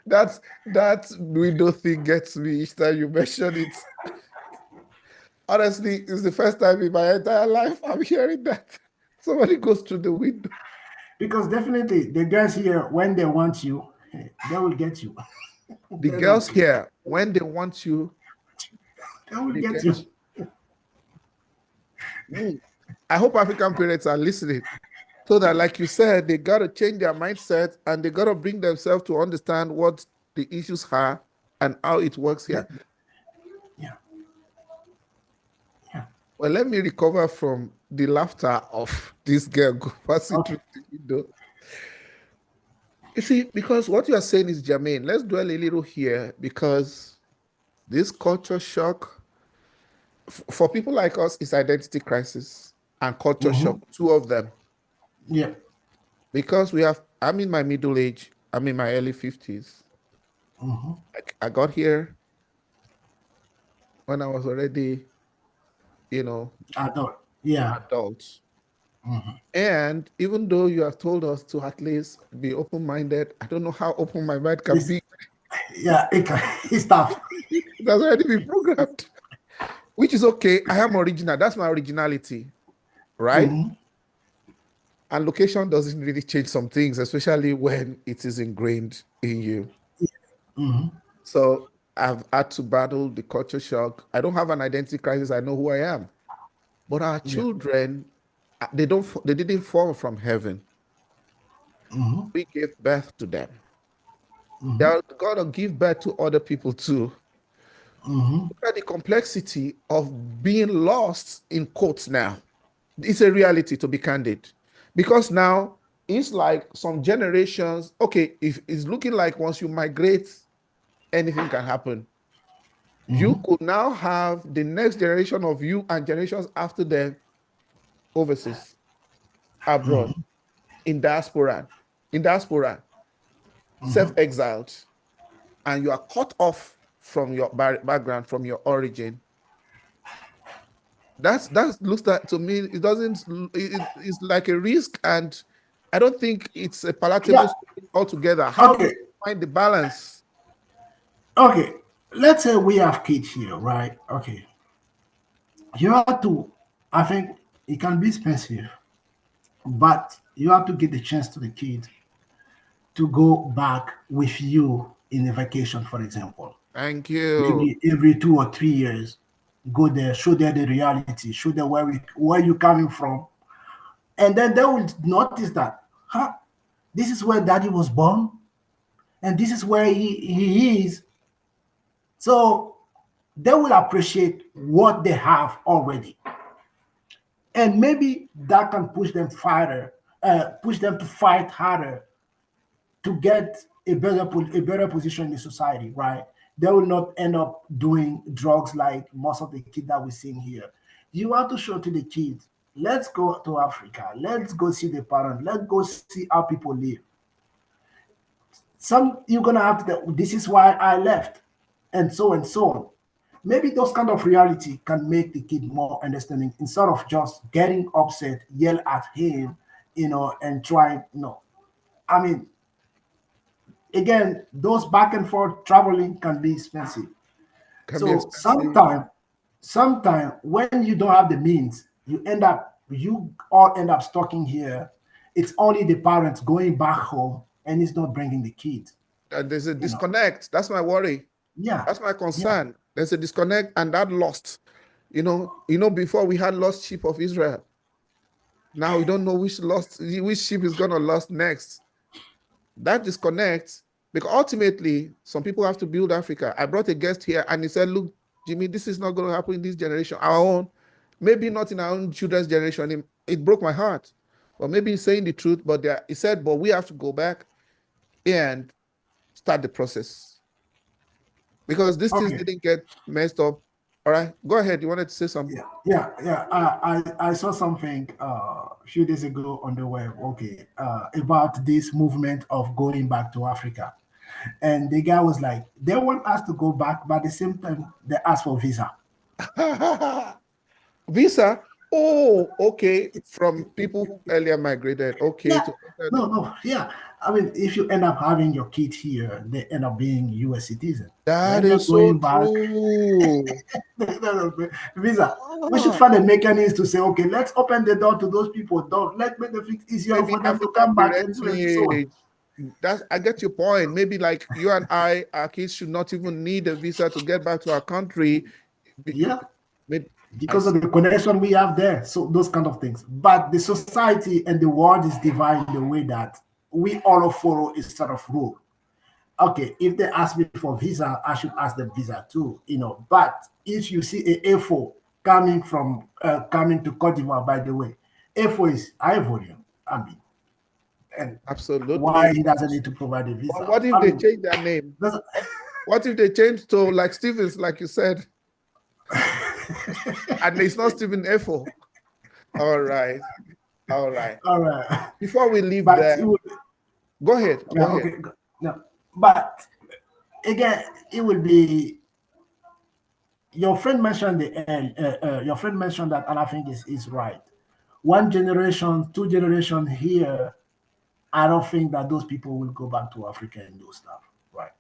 That window thing gets me each time you mention it. Honestly, it's the first time in my entire life I'm hearing that somebody goes through the window. Because definitely the girls here, when they want you, they will get you. The girls here, when they want you, They will they get get you. you. I hope African parents are listening. So that, like you said, they got to change their mindset and they got to bring themselves to understand what the issues are and how it works here. Yeah. Yeah. Well, let me recover from the laughter of this girl passing Okay. through the window. You see, because what you are saying is germane. Let's dwell a little here because this culture shock, for people like us, is identity crisis and culture shock, two of them. Yeah. Because I'm in my middle age, I'm in my early 50s. I got here when I was already, you know, Adult. Yeah. adult. And even though you have told us to at least be open-minded, I don't know how open my mind can It's be. yeah, it's tough. It has already been programmed, which is okay. I am original. That's my originality, right? And location doesn't really change some things, especially when it is ingrained in you. So I've had to battle the culture shock. I don't have an identity crisis. I know who I am. But our Yeah. children, they didn't fall from heaven. We gave birth to them. They're gonna give birth to other people too. Look at the complexity of being lost in quotes now. It's a reality, to be candid. Because now it's like some generations, okay, if it's looking like once you migrate, anything can happen. You could now have the next generation of you and generations after them overseas, abroad, in diaspora, self-exiled, and you are cut off from your background, from your origin. That looks like, to me, it doesn't, it's like a risk, and I don't think it's a palatable Yeah. story altogether. How do Okay. you find the balance? Okay. Let's say we have kids here, right? Okay. You have to, I think it can be expensive, but you have to give the chance to the kid to go back with you in a vacation, for example. Thank you. Maybe every 2 or 3 years, go there, show them the reality, show them where you're coming from. And then they will notice that, huh, this is where daddy was born, and this is where he is. So they will appreciate what they have already. And maybe that can push them to fight harder to get a better position in the society, right? They will not end up doing drugs like most of the kids that we're seeing here. You have to show to the kids, let's go to Africa, let's go see the parents, let's go see how people live. Some you're gonna have to, this is why I left, and so and so on. Maybe those kind of reality can make the kid more understanding instead of just getting upset, yell at him, and try. I mean, again, those back and forth traveling can be expensive. Can be So expensive. sometime when you don't have the means, you all end up stocking here. It's only the parents going back home, and it's not bringing the kids. And there's a You know, disconnect. That's my worry. yeah, That's my yeah, concern. There's a disconnect, and that lost. Before we had lost sheep of Israel. Now we don't know which sheep is gonna lost next. that disconnects, because ultimately some people have to build Africa. I brought a guest here and he said, look, Jimmy, this is not going to happen in this generation, our own, maybe not in our own children's generation. It broke my heart. Well, maybe he's saying the truth, but he said, but we have to go back and start the process because these things Okay. didn't get messed up. All right, go ahead. You wanted to say something? Yeah. I saw something a few days ago on the web. Okay, about this movement of going back to Africa, and the guy was like, they want us to go back, but at the same time they ask for visa. Visa. Oh, okay. From people who earlier migrated. Okay. Yeah, no, yeah. I mean, if you end up having your kid here, they end up being U.S. citizen. That When they're is so going back, true. visa. We should Ah, find a mechanism to say, okay, let's open the door to those people. Don't let make it easier maybe for them to African come back and do it so on. parentage. I get your point. Maybe like you and I, our kids should not even need a visa to get back to our country. Yeah, Maybe I because of see. the connection we have there. So those kind of things. But the society and the world is divided in the way that we all follow a sort of rule. Okay, if they ask me for visa, I should ask them visa too, But if you see a A4 coming to Cote d'Ivoire, by the way, A4 is Ivorian. I mean, and why Absolutely. he doesn't need to provide a But visa? what if I they mean, change their name? that's, What if they change to like Stevens, like you said, and it's not Stephen Efo? All right. All right. all right. Before we leave But it there, would, go ahead. Go yeah, ahead. okay, no, but again, it will be. Your friend mentioned your friend mentioned that, and I think is right. One generation, two generation here, I don't think that those people will go back to Africa and do stuff, right?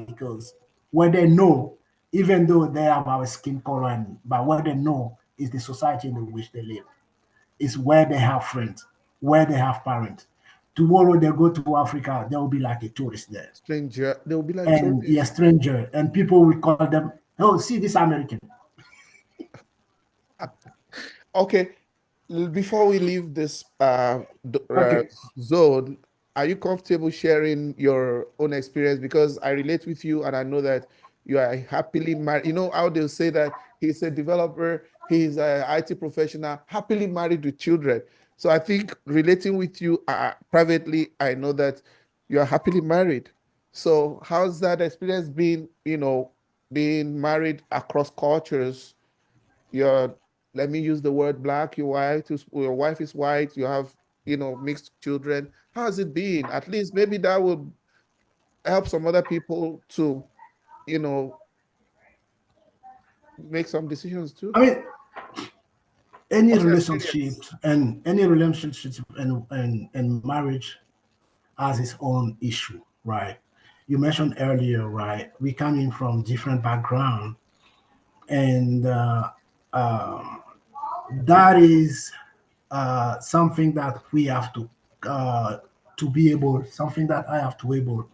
Because what they know, even though they have our skin color, but what they know is the society in which they live. Is where they have friends, where they have parents. Tomorrow they go to Africa, they will be like a tourist there, Stranger. They will be like and a tourists. stranger, and people will call them, "Oh, see this American." Okay. Before we leave this Okay, zone, are you comfortable sharing your own experience? Because I relate with you and I know that you are happily married. You know how they'll say that he's a developer, he's an IT professional, happily married with children. So I think relating with you privately, I know that you are happily married. So how's that experience been, being married across cultures? You're, let me use the word black, your wife is white, you have, mixed children. How has it been? At least maybe that will help some other people to, you know, make some decisions too. I mean, any What's your relationship experience? and marriage has its own issue, right? You mentioned earlier, right? We come in from different background, and that is something that we have to be able, something that I have to able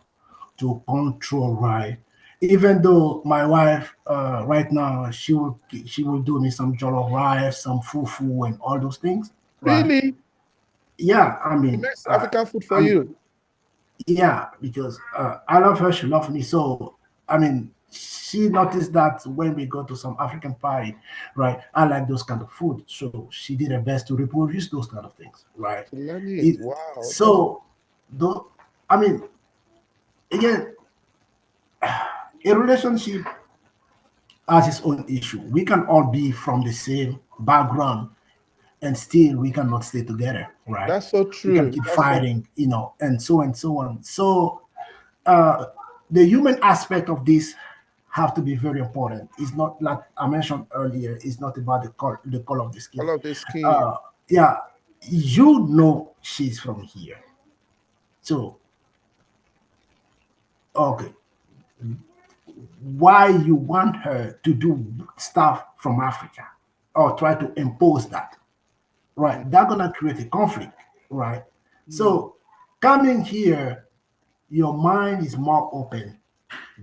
to control, right? Even though my wife right now she will do me some jollof rice, some fufu, and all those things, right? Really? Yeah, I She mean, makes African food for I mean, you? yeah, because I love her, she loves me. So I mean, she noticed that when we go to some African party, right? I like those kind of food, so she did her best to reproduce those kind of things, right? To learn it. It, Wow, that's so, though, I mean, again, a relationship has its own issue. We can all be from the same background and still we cannot stay together, right? so We can true. keep That's so fighting, and so on. So uh, the human aspect of this have to be very important. It's not like I mentioned earlier. It's not about the color of the skin. all of the skin. Uh, yeah, you know she's from here, so okay. Why you want her to do stuff from Africa or try to impose that? Right? That's gonna create a conflict, right? Mm. So coming here, your mind is more open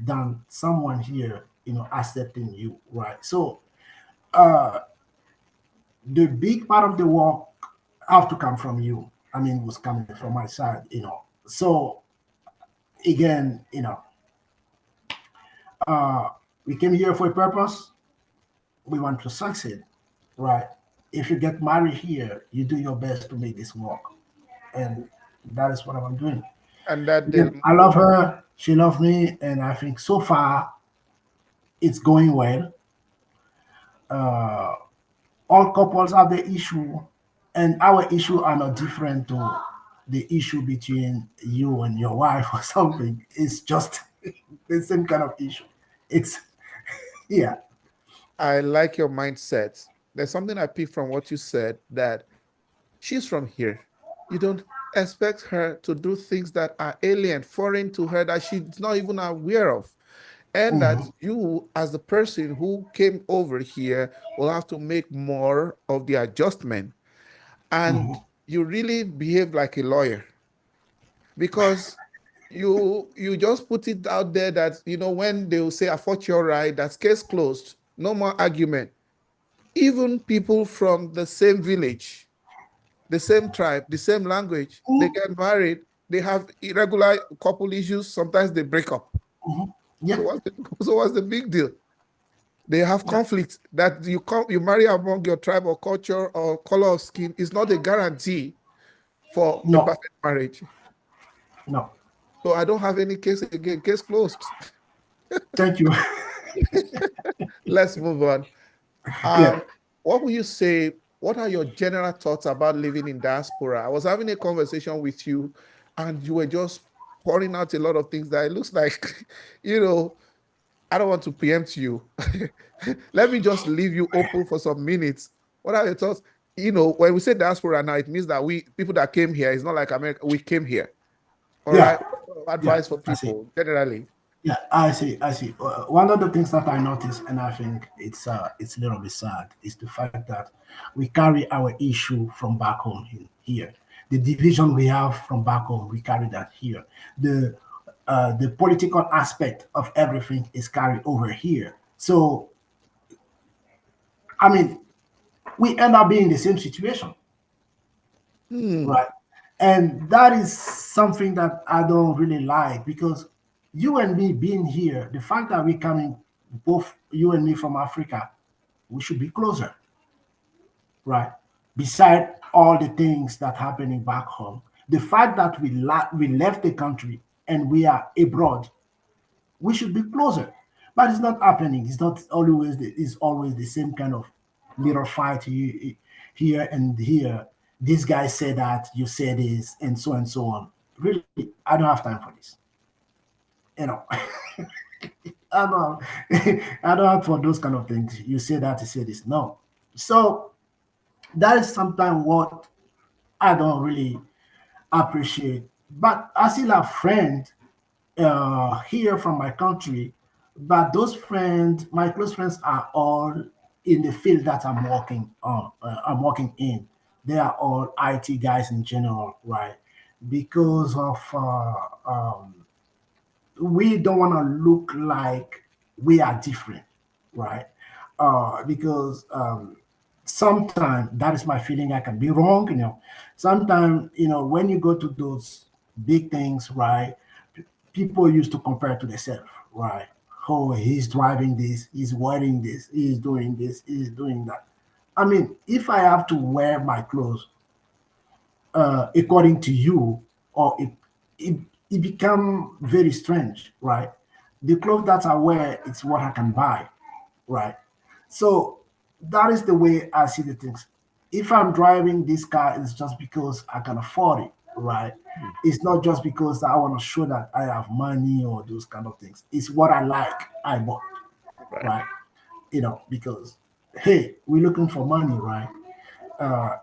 than someone here, accepting you, right? So the big part of the work have to come from you. I mean, was coming from my side. So again, we came here for a purpose. We want to succeed, right? If you get married here, you do your best to make this work, and that is what I'm doing. And that the Again, I love her. She loves me, and I think so far it's going well. Uh, all couples have the issue, and our issue are not different to the issue between you and your wife or something. It's just the same kind of issue. It's yeah. I like your mindset. There's something I picked from what you said, that she's from here. You don't expect her to do things that are alien, foreign to her, that she's not even aware of. And that Mhm, you, as the person who came over here, will have to make more of the adjustment. And mhm, you really behave like a lawyer, because you just put it out there that, when they will say, I fought your right, that's case closed, no more argument. Even people from the same village, the same tribe, the same language, they mhm, get married, they have irregular couple issues, sometimes they break up. mhm. So Yeah, what's the big deal? They have yeah. conflicts that you marry among your tribe or culture or color of skin is not a guarantee for a No, perfect marriage. no. So I don't have any case again, case closed. Thank you. Let's move on. Yeah. Um, what would you say? What are your general thoughts about living in diaspora? I was having a conversation with you, and you were just pouring out a lot of things that it looks like, you know, I don't want to preempt you. Let me just leave you open for some minutes. What are your thoughts? When we say diaspora now, it means that we people that came here, it's not like America, we came here. All right. Yeah. Yeah. Advice for I see. people generally. Yeah, I see. I see. One of the things that I notice, and I think it's a little bit sad, is the fact that we carry our issue from back home here. The division we have from back home, we carry that here. The political aspect of everything is carried over here. So I mean, we end up being in the same situation, Hmm. right? And that is something that I don't really like because you and me being here, the fact that we coming, both you and me from Africa, we should be closer, right? Beside all the things that happening back home, the fact that we left the country and we are abroad, we should be closer. But it's not happening. It's always the same kind of little fight here and here. This guy said that, you say this, and so on. Really, I don't have time for this. You know, I don't, I don't have for those kind of things. You say that, you say this. No. So that is sometimes what I don't really appreciate. But I still have friends here from my country, but those friends, my close friends, are all in the field that I'm working on. I'm working in. They are all IT guys in general, right? Because of we don't want to look like we are different, right? Because sometimes that is my feeling. I can be wrong, Sometimes, when you go to those big things, right? People used to compare to themselves, right? Oh, he's driving this, he's wearing this, he's doing that. I mean, if I have to wear my clothes according to you, or it, it become very strange, right? The clothes that I wear, it's what I can buy, right? So that is the way I see the things. If I'm driving this car, it's just because I can afford it, right? It's not just because I want to show that I have money or those kind of things. It's what I like, I bought, Right. right? Because hey, we're looking for money, right?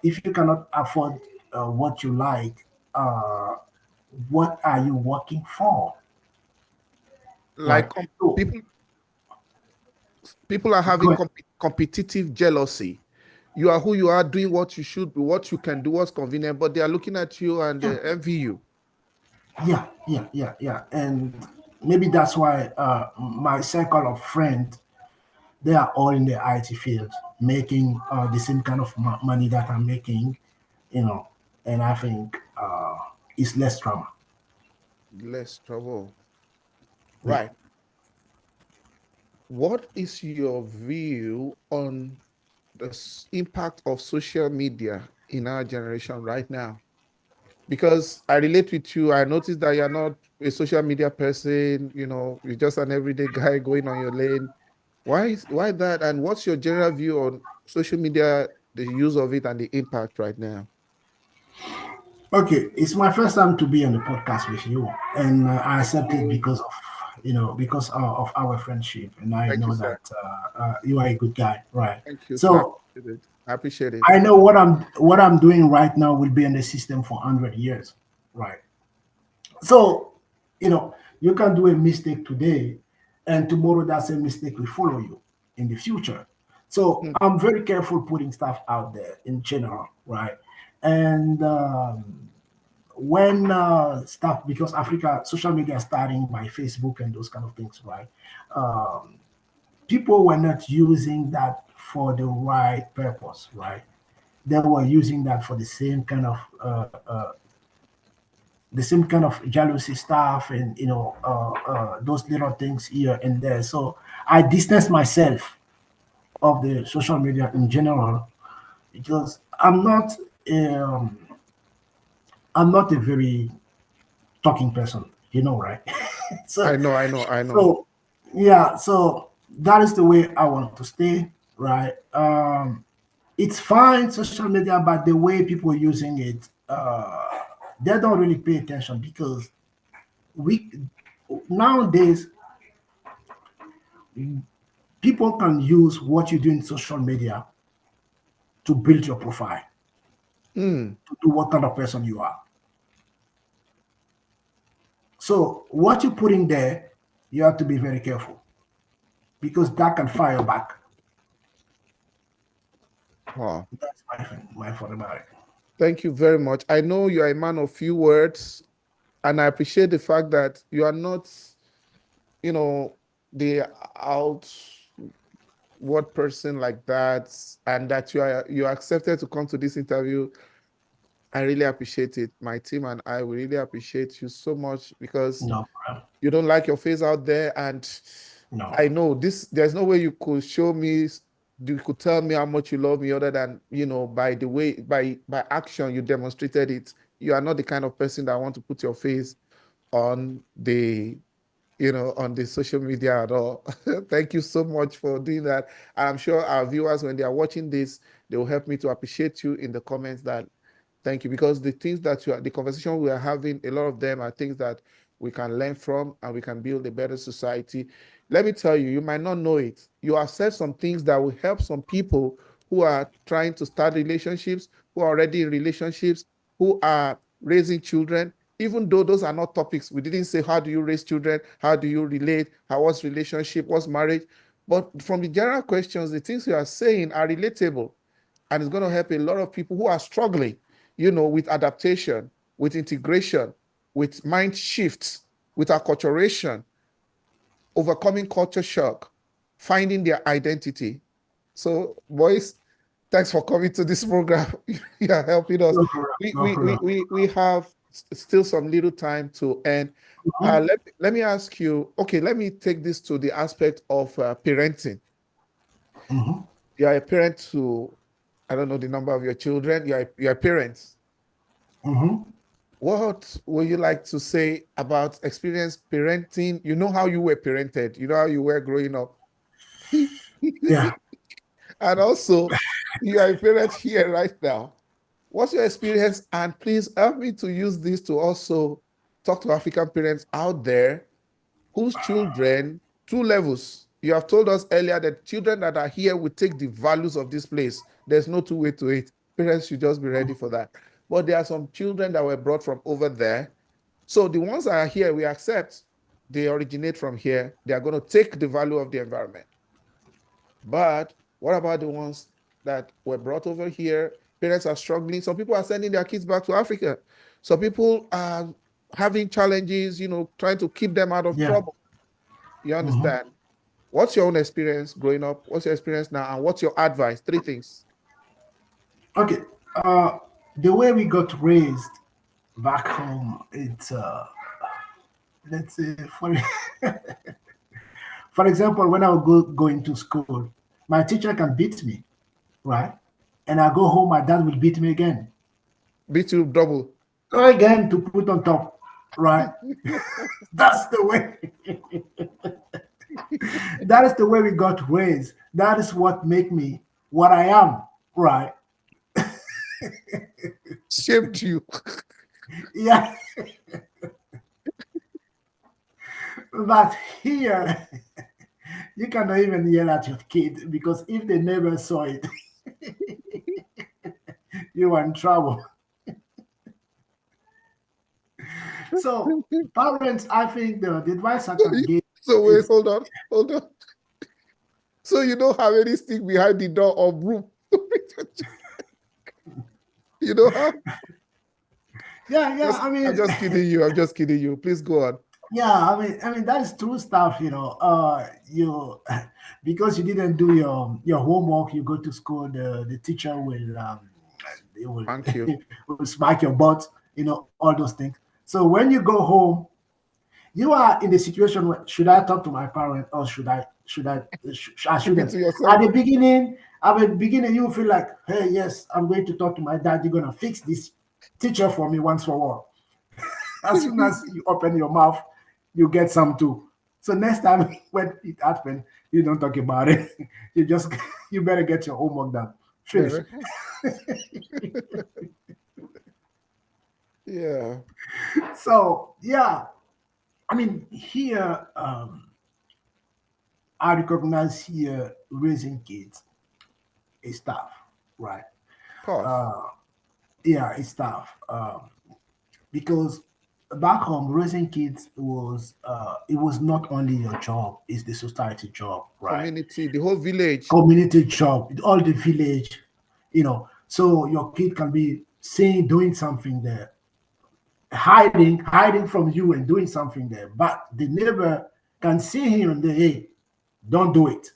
If you cannot afford what you like, uh, what are you working for, right? Like So people are go having ahead. competitive jealousy. You are who you are, doing what you should be, what you can do, what's convenient, but they are looking at you and Yeah, they envy you. yeah. And maybe that's why my circle of friends, they are all in the IT field, making the same kind of money that I'm making, you know. And I think it's less drama. less trouble. Yeah. Right. What is your view on the impact of social media in our generation right now? Because I relate with you. I noticed that you're not a social media person, you're just an everyday guy going on your lane. Why that? And what's your general view on social media, the use of it and the impact right now? Okay, it's my first time to be on the podcast with you, and I accept it Mm. because of our friendship, and I Thank you, know sir. that you are a good guy, right? Thank you, sir. So I appreciate it. I know what I'm doing right now will be in the system for 100 years, right? So you can do a mistake today, and tomorrow that same mistake will follow you in the future. So Hmm. I'm very careful putting stuff out there in general, right? And when stuff, because Africa social media starting by Facebook and those kind of things, right? Um, People were not using that for the right purpose, right? They were using that for the same kind of jealousy stuff, and those little things here and there. So I distance myself of the social media in general, because um, I'm not a very talking person, right? I so know, I know, I know. so yeah, so that is the way I want to stay, right? It's fine, social media, but the way people using it, they don't really pay attention, because we nowadays people can use what you do in social media to build your profile, Hmm. to do what kind of person you are. So what you put in there, you have to be very careful, because that can fire back. Wow. That's my thought about it. Thank you very much. I know you are a man of few words, and I appreciate the fact that you are not, you know, the outward person like that, and that you accepted to come to this interview. I really appreciate it. My team and I we really appreciate you so much because No problem. you don't like your face out there, and No. I know this. There's no way you could show me, you could tell me how much you love me other than by the way, by action you demonstrated it. You are not the kind of person that want to put your face on the social media at all. Thank you so much for doing that. I'm sure our viewers, when they are watching this, they will help me to appreciate you in the comments. That thank you, because the things that the conversation we are having, a lot of them are things that we can learn from, and we can build a better society. Let me tell you, you might not know it. You have said some things that will help some people who are trying to start relationships, who are already in relationships, who are raising children. Even though those are not topics, we didn't say how do you raise children, how do you relate, what's relationship, what's marriage. But from the general questions, the things you are saying are relatable, and it's going to help a lot of people who are struggling, with adaptation, with integration, with mind shifts, with acculturation, overcoming culture shock, finding their identity. So, boys, thanks for coming to this program. You are helping us. No problem. We No we we problem. we have still some little time to end. Mhm. Let me ask you. Okay, let me take this to the aspect of parenting. Mhm. You are a parent to, I don't know the number of your children. You are parents. Mhm. What would you like to say about experience parenting? You know how you were parented. You know how you were growing up. Yeah. And also, you are a parent here right now. What's your experience? And please help me to use this to also talk to African parents out there whose children, two levels. You have told us earlier that children that are here will take the values of this place. There's no two way to it. Parents should just be ready for that. But there are some children that were brought from over there. So the ones that are here, we accept they originate from here. They are going to take the value of the environment. But what about the ones that were brought over here? Parents are struggling. Some people are sending their kids back to Africa. Some people are having challenges, trying to keep them out of Yeah. trouble. You Mhm. understand? What's your own experience growing up? What's your experience now? And what's your advice? Three things. Okay. Uh, the way we got raised back home, it's let's say, for example, when I would go into school, my teacher can beat me, right? And I go home, my dad will beat me again. Beat you double. Go again to put on top, right? That's the way. That is the way we got raised. That is what make me what I am, right? Shaped you. Yeah. But here, you cannot even yell at your kid because if they never saw it, you are in trouble. So, parents, I think the advice I can give So wait, is hold on. So you don't have any stick behind the door or broom. You don't have. yeah, yeah. I I'm mean, just kidding you. I'm just kidding you. Please go on. yeah, I mean that is true stuff, you know. You because you didn't do your homework, you go to school, the teacher will they will, Thank you. will smack your butt, you know, all those things. So when you go home, you are in the situation where should I talk to my parent or I Keep it shouldn't. to yourself. At the beginning, you feel like, hey, yes, I'm going to talk to my dad. You're gonna fix this teacher for me once for all. As soon as you open your mouth, you get some too. So next time when it happens, you don't talk about it. You just you better get your homework done. Finish. Better. Yeah. So yeah, I mean here I recognize here raising kids is tough, right? Tough. Uh, yeah, it's tough because back home raising kids was it was not only your job, it's the society job, right? Community, the whole village. Community job, all the village, you know. So your kid can be saying doing something there, hiding from you and doing something there, but the neighbor can see him and say, hey, don't do it.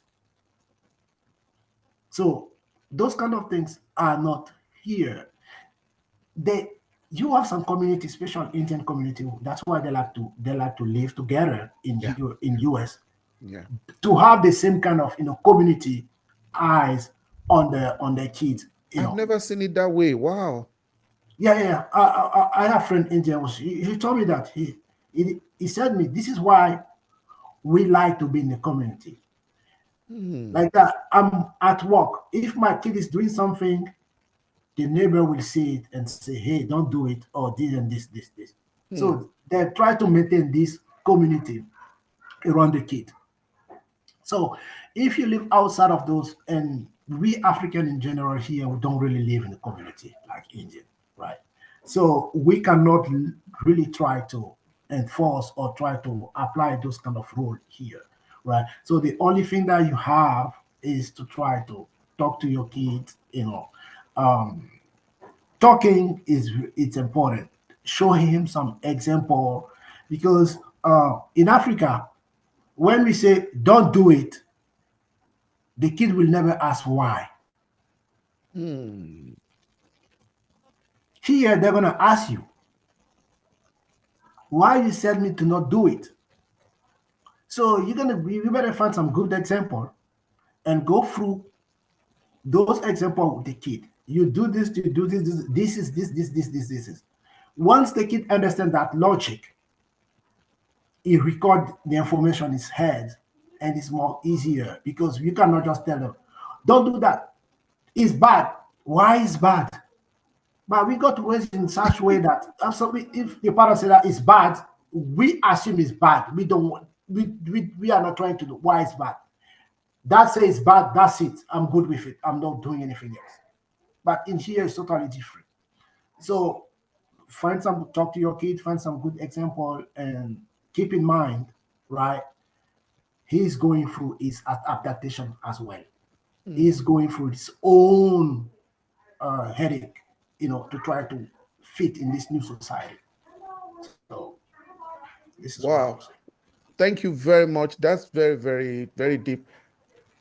So those kind of things are not here. They you have some community, special Indian community. That's why they like to live together Yeah. in US Yeah. to have the same kind of community eyes on their kids. You I've know, never seen it that way. Wow. yeah, yeah. Yeah. I have a friend Indian. He told me that he said me this is why we like to be in the community Hmm. like that. I'm at work. If my kid is doing something, the neighbor will see it and say, hey, don't do it, or this and this. Hmm. So they try to maintain this community around the kid. So if you live outside of those, and we African in general here, we don't really live in the community like Indian, right? So we cannot really try to enforce or try to apply those kind of rule here, right? So the only thing that you have is to try to talk to your kids, um, talking is it's important. Show him some example because in Africa, when we say don't do it, the kid will never ask why. Hmm. Here they're gonna ask you why you said me to not do it. So you better find some good example and go through those example with the kid. You do this, you do this is this is. Once the kid understand that logic, he record the information in his head and it's more easier because you cannot just tell them, don't do that. It's bad. Why is bad? But we got raised in such way that absolutely if the parents say that it's bad, we assume it's bad. We don't want we are not trying to do why it's bad. That says bad, that's it. I'm good with it. I'm not doing anything else. But in here it's totally different. So talk to your kid, find some good example, and keep in mind, right? He's going through his adaptation as well. He's Hmm. going through his own headache, to try to fit in this new society. So this is what I would say. Wow. Thank you very much. That's very, very, very deep.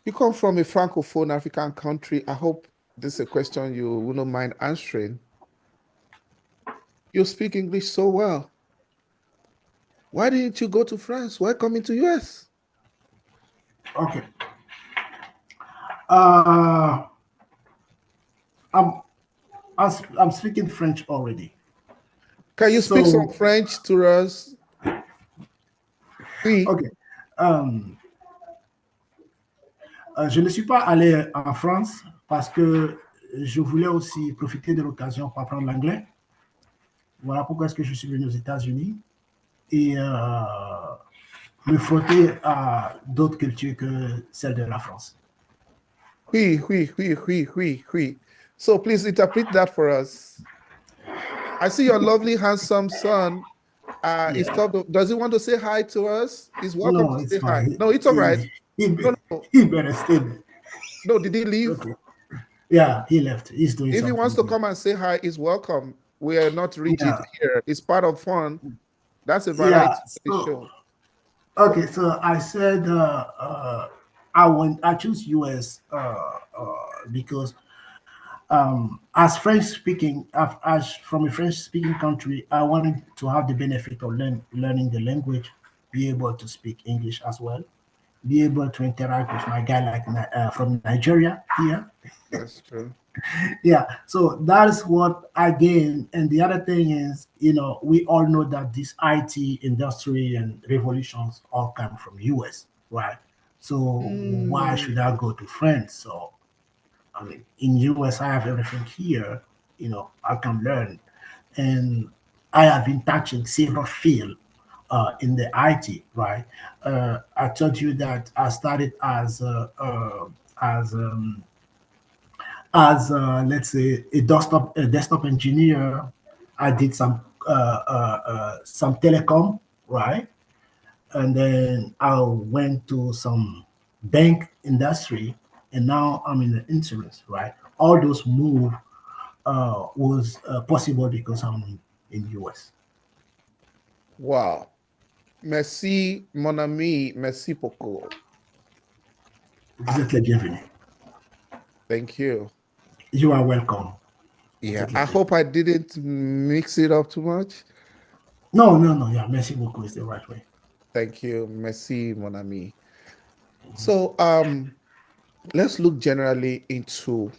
You come from a francophone African country. I hope this is a question you wouldn't mind answering. You speak English so well. Why didn't you go to France? Why coming to US? Okay. Uh, I'm I'm speaking French already. Can you speak some So French to us? Oui. okay. Um, je ne suis pas allé en France parce que je voulais aussi profiter de l'occasion pour apprendre l'anglais. Voilà pourquoi est-ce que je suis venu aux États-Unis et me frotter à d'autres cultures que celle de la France. Oui, oui, oui, oui, oui, oui. So please interpret that for us. I see your lovely, handsome son. Is Yeah. tough. Does he want to say hi to us? He's welcome No, to it's say hi. fine. No, it's all right. He, No, no, he better stay there. no. Did he leave? Okay. Yeah, he left. He's doing If he wants something to good. come and say hi, he's welcome. We are not rigid Yeah. here. It's part of fun. That's a Yeah. variety So show. okay, so I said I choose US because as French speaking, as from a French speaking country, I wanted to have the benefit of learning the language, be able to speak English as well, be able to interact with my guy like from Nigeria here. That's true. Yeah, so that is what I gain. And the other thing is, we all know that this IT industry and revolutions all come from US, right? So why should I go to France? So I mean, in US, I have everything here. I can learn, and I have been touching several fields in the IT. Right, I told you that I started as let's say a desktop engineer. I did some telecom, right, and then I went to some bank industry, and now I'm in the insurance, right? All those move was possible because I'm in US. Wow. Merci, mon ami. Merci beaucoup. Vous Ah, êtes les bienvenus. thank you. You are welcome. Vous Yeah, êtes les I bienvenus. hope I didn't mix it up too much. No, no, no. Yeah, merci beaucoup is the right way. Thank you. Merci, mon ami. So, let's look generally into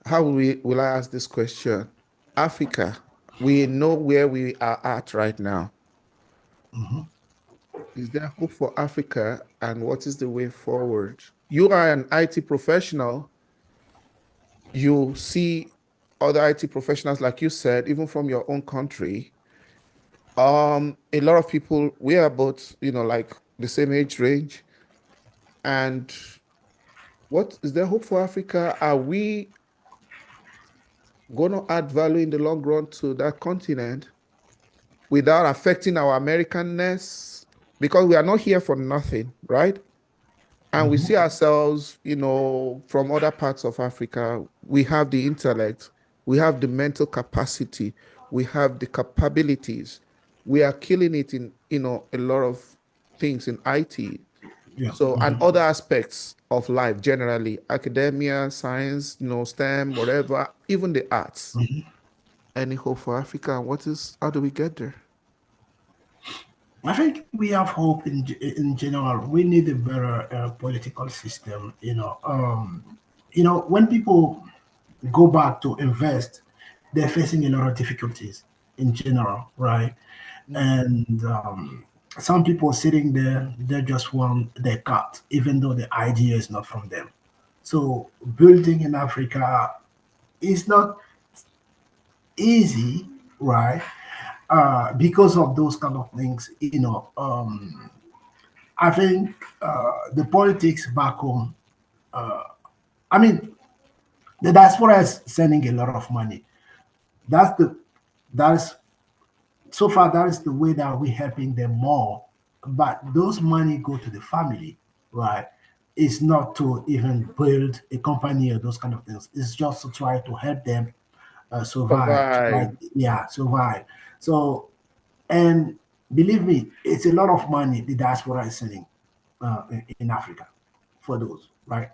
how will I ask this question? Africa, we know where we are at right now. Is there hope for Africa and what is the way forward? You are an IT professional. You see other IT professionals, like you said, even from your own country. A lot of people, we are both, like the same age range. And what is there hope for Africa? Are we going to add value in the long run to that continent without affecting our Americanness? Because we are not here for nothing, right? And we see ourselves, from other parts of Africa. We have the intellect, we have the mental capacity, we have the capabilities. We are killing it in, a lot of things in IT. Yeah. So, and other aspects of life generally, academia, science, STEM, whatever, even the arts. Any hope for Africa? How do we get there? I think we have hope in general. We need a better political system. When people go back to invest, they're facing a lot of difficulties in general, right? And some people sitting there, they just want their cut, even though the idea is not from them. So building in Africa is not easy, right? Because of those kind of things, I think the politics back home. I mean, the diaspora is sending a lot of money. That's the that's so far that is the way that we're helping them more. But those money go to the family, right? It's not to even build a company or those kind of things. It's just to try to help them survive, Survive. survive. So, and believe me, it's a lot of money the diaspora is sending in Africa for those, right?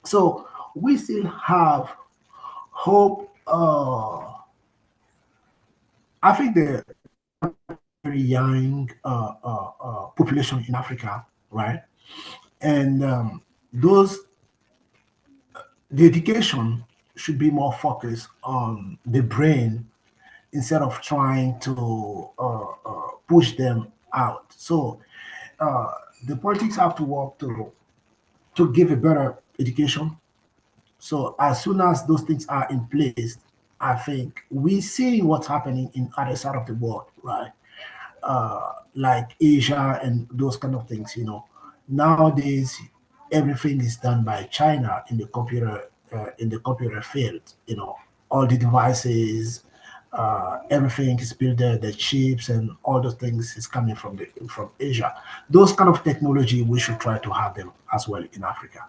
So we still have hope. I think the young population in Africa, right? And those the education should be more focused on the brain instead of trying to push them out. So uh, the politics have to work to give a better education. So as soon as those things are in place, I think we see what's happening in other side of the world, right? Like Asia and those kind of things. Nowadays everything is done by China in the computer field. All the devices, everything is built there. The chips and all those things is coming from Asia. Those kind of technology we should try to have them as well in Africa.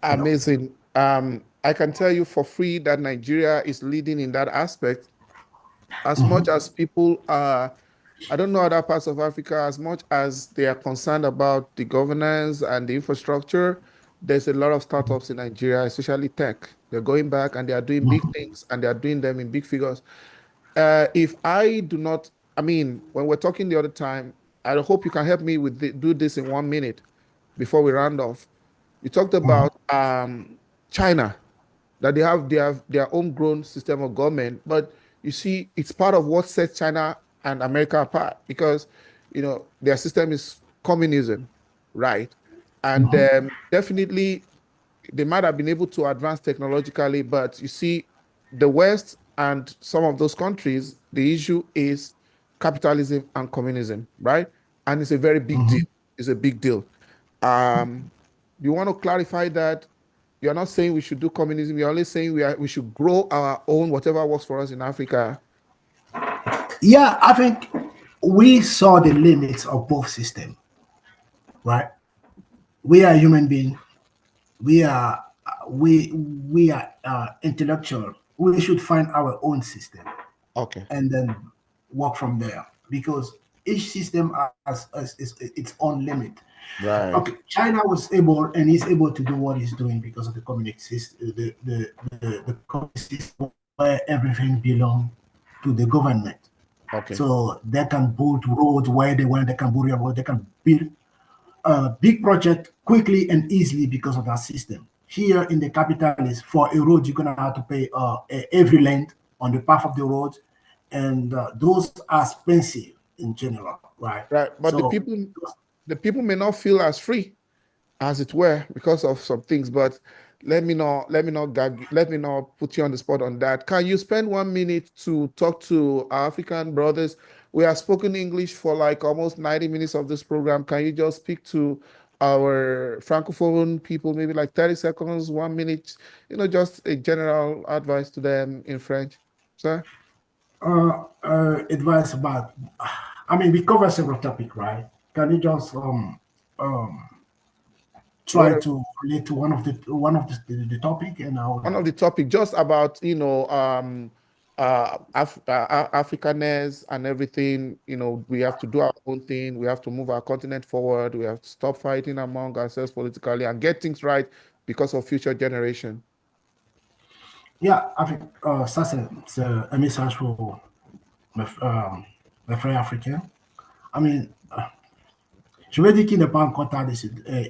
You know. Amazing. I can tell you for free that Nigeria is leading in that aspect. As much Mhm. as people are, I don't know other parts of Africa, as much as they are concerned about the governance and the infrastructure, there's a lot of startups in Nigeria, especially tech. They're going back and they are doing big Mhm. things and they are doing them in big figures. If I do not, I mean, when we're talking the other time, I hope you can help me with do this in 1 minute before we round off. You talked Mhm. about China, that they have their homegrown system of government, but you see, it's part of what sets China and America apart because their system is communism, right? And Mhm. definitely they might have been able to advance technologically, but you see, the West and some of those countries, the issue is capitalism and communism, right? And it's a very big deal. Mhm. It's a big deal. You want to clarify that you're not saying we should do communism. You're only saying we should grow our own whatever works for us in Africa. Yeah, I think we saw the limits of both systems, right? We are human beings. We are intellectual. We should find our own system Okay. and then work from there because each system has its own limit. Okay, Right. China was able and is able to do what he's doing because of the communist system, the communist system where everything belongs to the government. Okay. So they can build roads where they want, they can build railroad, they can build a big project quickly and easily because of that system. Here in the capital is for a road, you're gonna have to pay every length on the path of the road, and those are expensive in general, right? Right. But the So people the people may not feel as free, as it were, because of some things. But let me not put you on the spot on that. Can you spend 1 minute to talk to our African brothers? We have spoken English for like almost 90 minutes of this program. Can you just speak to our francophone people, maybe like 30 seconds, 1 minute, just a general advice to them in French, sir? advice about, I mean, we cover several topics, right? Can you just um, try What to relate to one of the topic, and I'll one of the topic just about Africanness and everything. We have to do our own thing. We have to move our continent forward. We have to stop fighting among ourselves politically and get things right because of future generation. yeah, avec ça c'est un message pour les frères africains. I mean, je veux dire qu'il n'est pas encore tard,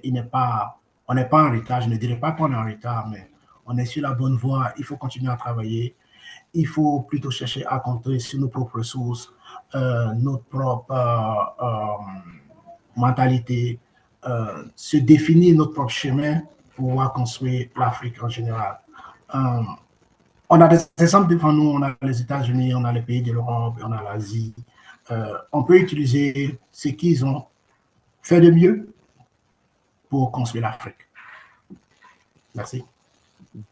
il n'est pas, on n'est pas en retard. Je ne dirais pas qu'on est en retard, mais on est sur la bonne voie. Il faut continuer à travailler. Il faut plutôt chercher à compter sur nos propres ressources, notre propre mentalité, se définir notre propre chemin pour pouvoir construire l'Afrique en général. Euh, on a des exemples devant nous, on a les États-Unis, on a les pays de l'Europe, on a l'Asie. On peut utiliser ce qu'ils ont fait de mieux pour construire l'Afrique. Merci.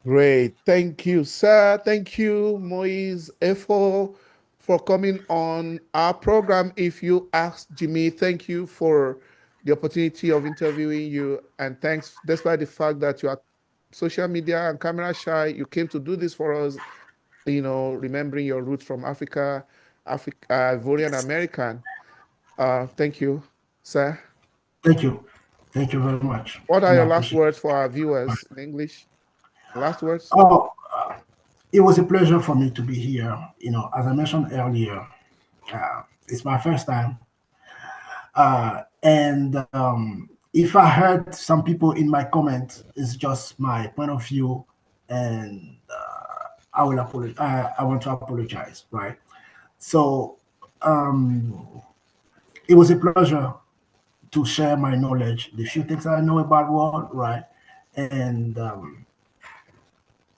Great. Thank you, sir. Thank you, Moise Efo, for coming on our program. If you ask Jimmy, thank you for the opportunity of interviewing you. And thanks, despite the fact that you are social media and camera shy, you came to do this for us, remembering your roots from Africa, Ivorian American. Thank you, sir. Thank you. Thank you very much. What are And I your last appreciate it. words for our viewers in English? Last words? Oh, it was a pleasure for me to be here. As I mentioned earlier, It's my first time. And if I heard some people in my comment, it's just my point of view, and I will apologize. I want to apologize, right? So um, it was a pleasure to share my knowledge, the few things I know about world, right? And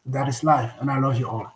that is life, and I love you all.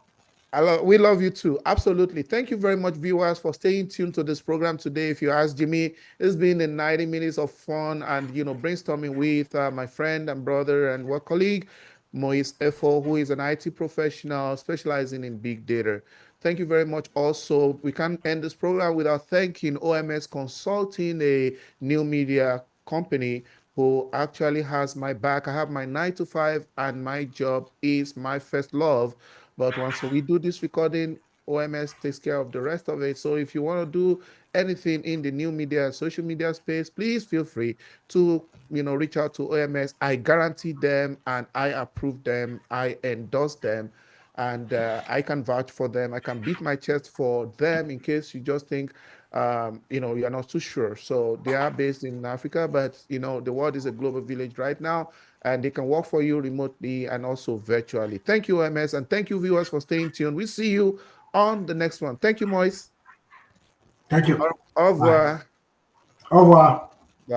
We love you too. Absolutely. Thank you very much, viewers, for staying tuned to this program today. If you ask Jimmy, it's been a 90 minutes of fun and brainstorming with my friend and brother and work colleague, Moise Efo, who is an IT professional specializing in big data. Thank you very much. Also, we can't end this program without thanking OMS Consulting, a new media company who actually has my back. I have my 9 to 5, and my job is my first love. But once we do this recording, OMS takes care of the rest of it. So if you want to do anything in the new media and social media space, please feel free to reach out to OMS. I guarantee them and I approve them. I endorse them. And I can vouch for them. I can beat my chest for them in case you just think, you're not too sure. So they are based in Africa, but the world is a global village right now, and they can work for you remotely and also virtually. Thank you, MS, and thank you, viewers, for staying tuned. We'll see you on the next one. Thank you, Moise. Thank you. Au Bye. revoir. Au revoir.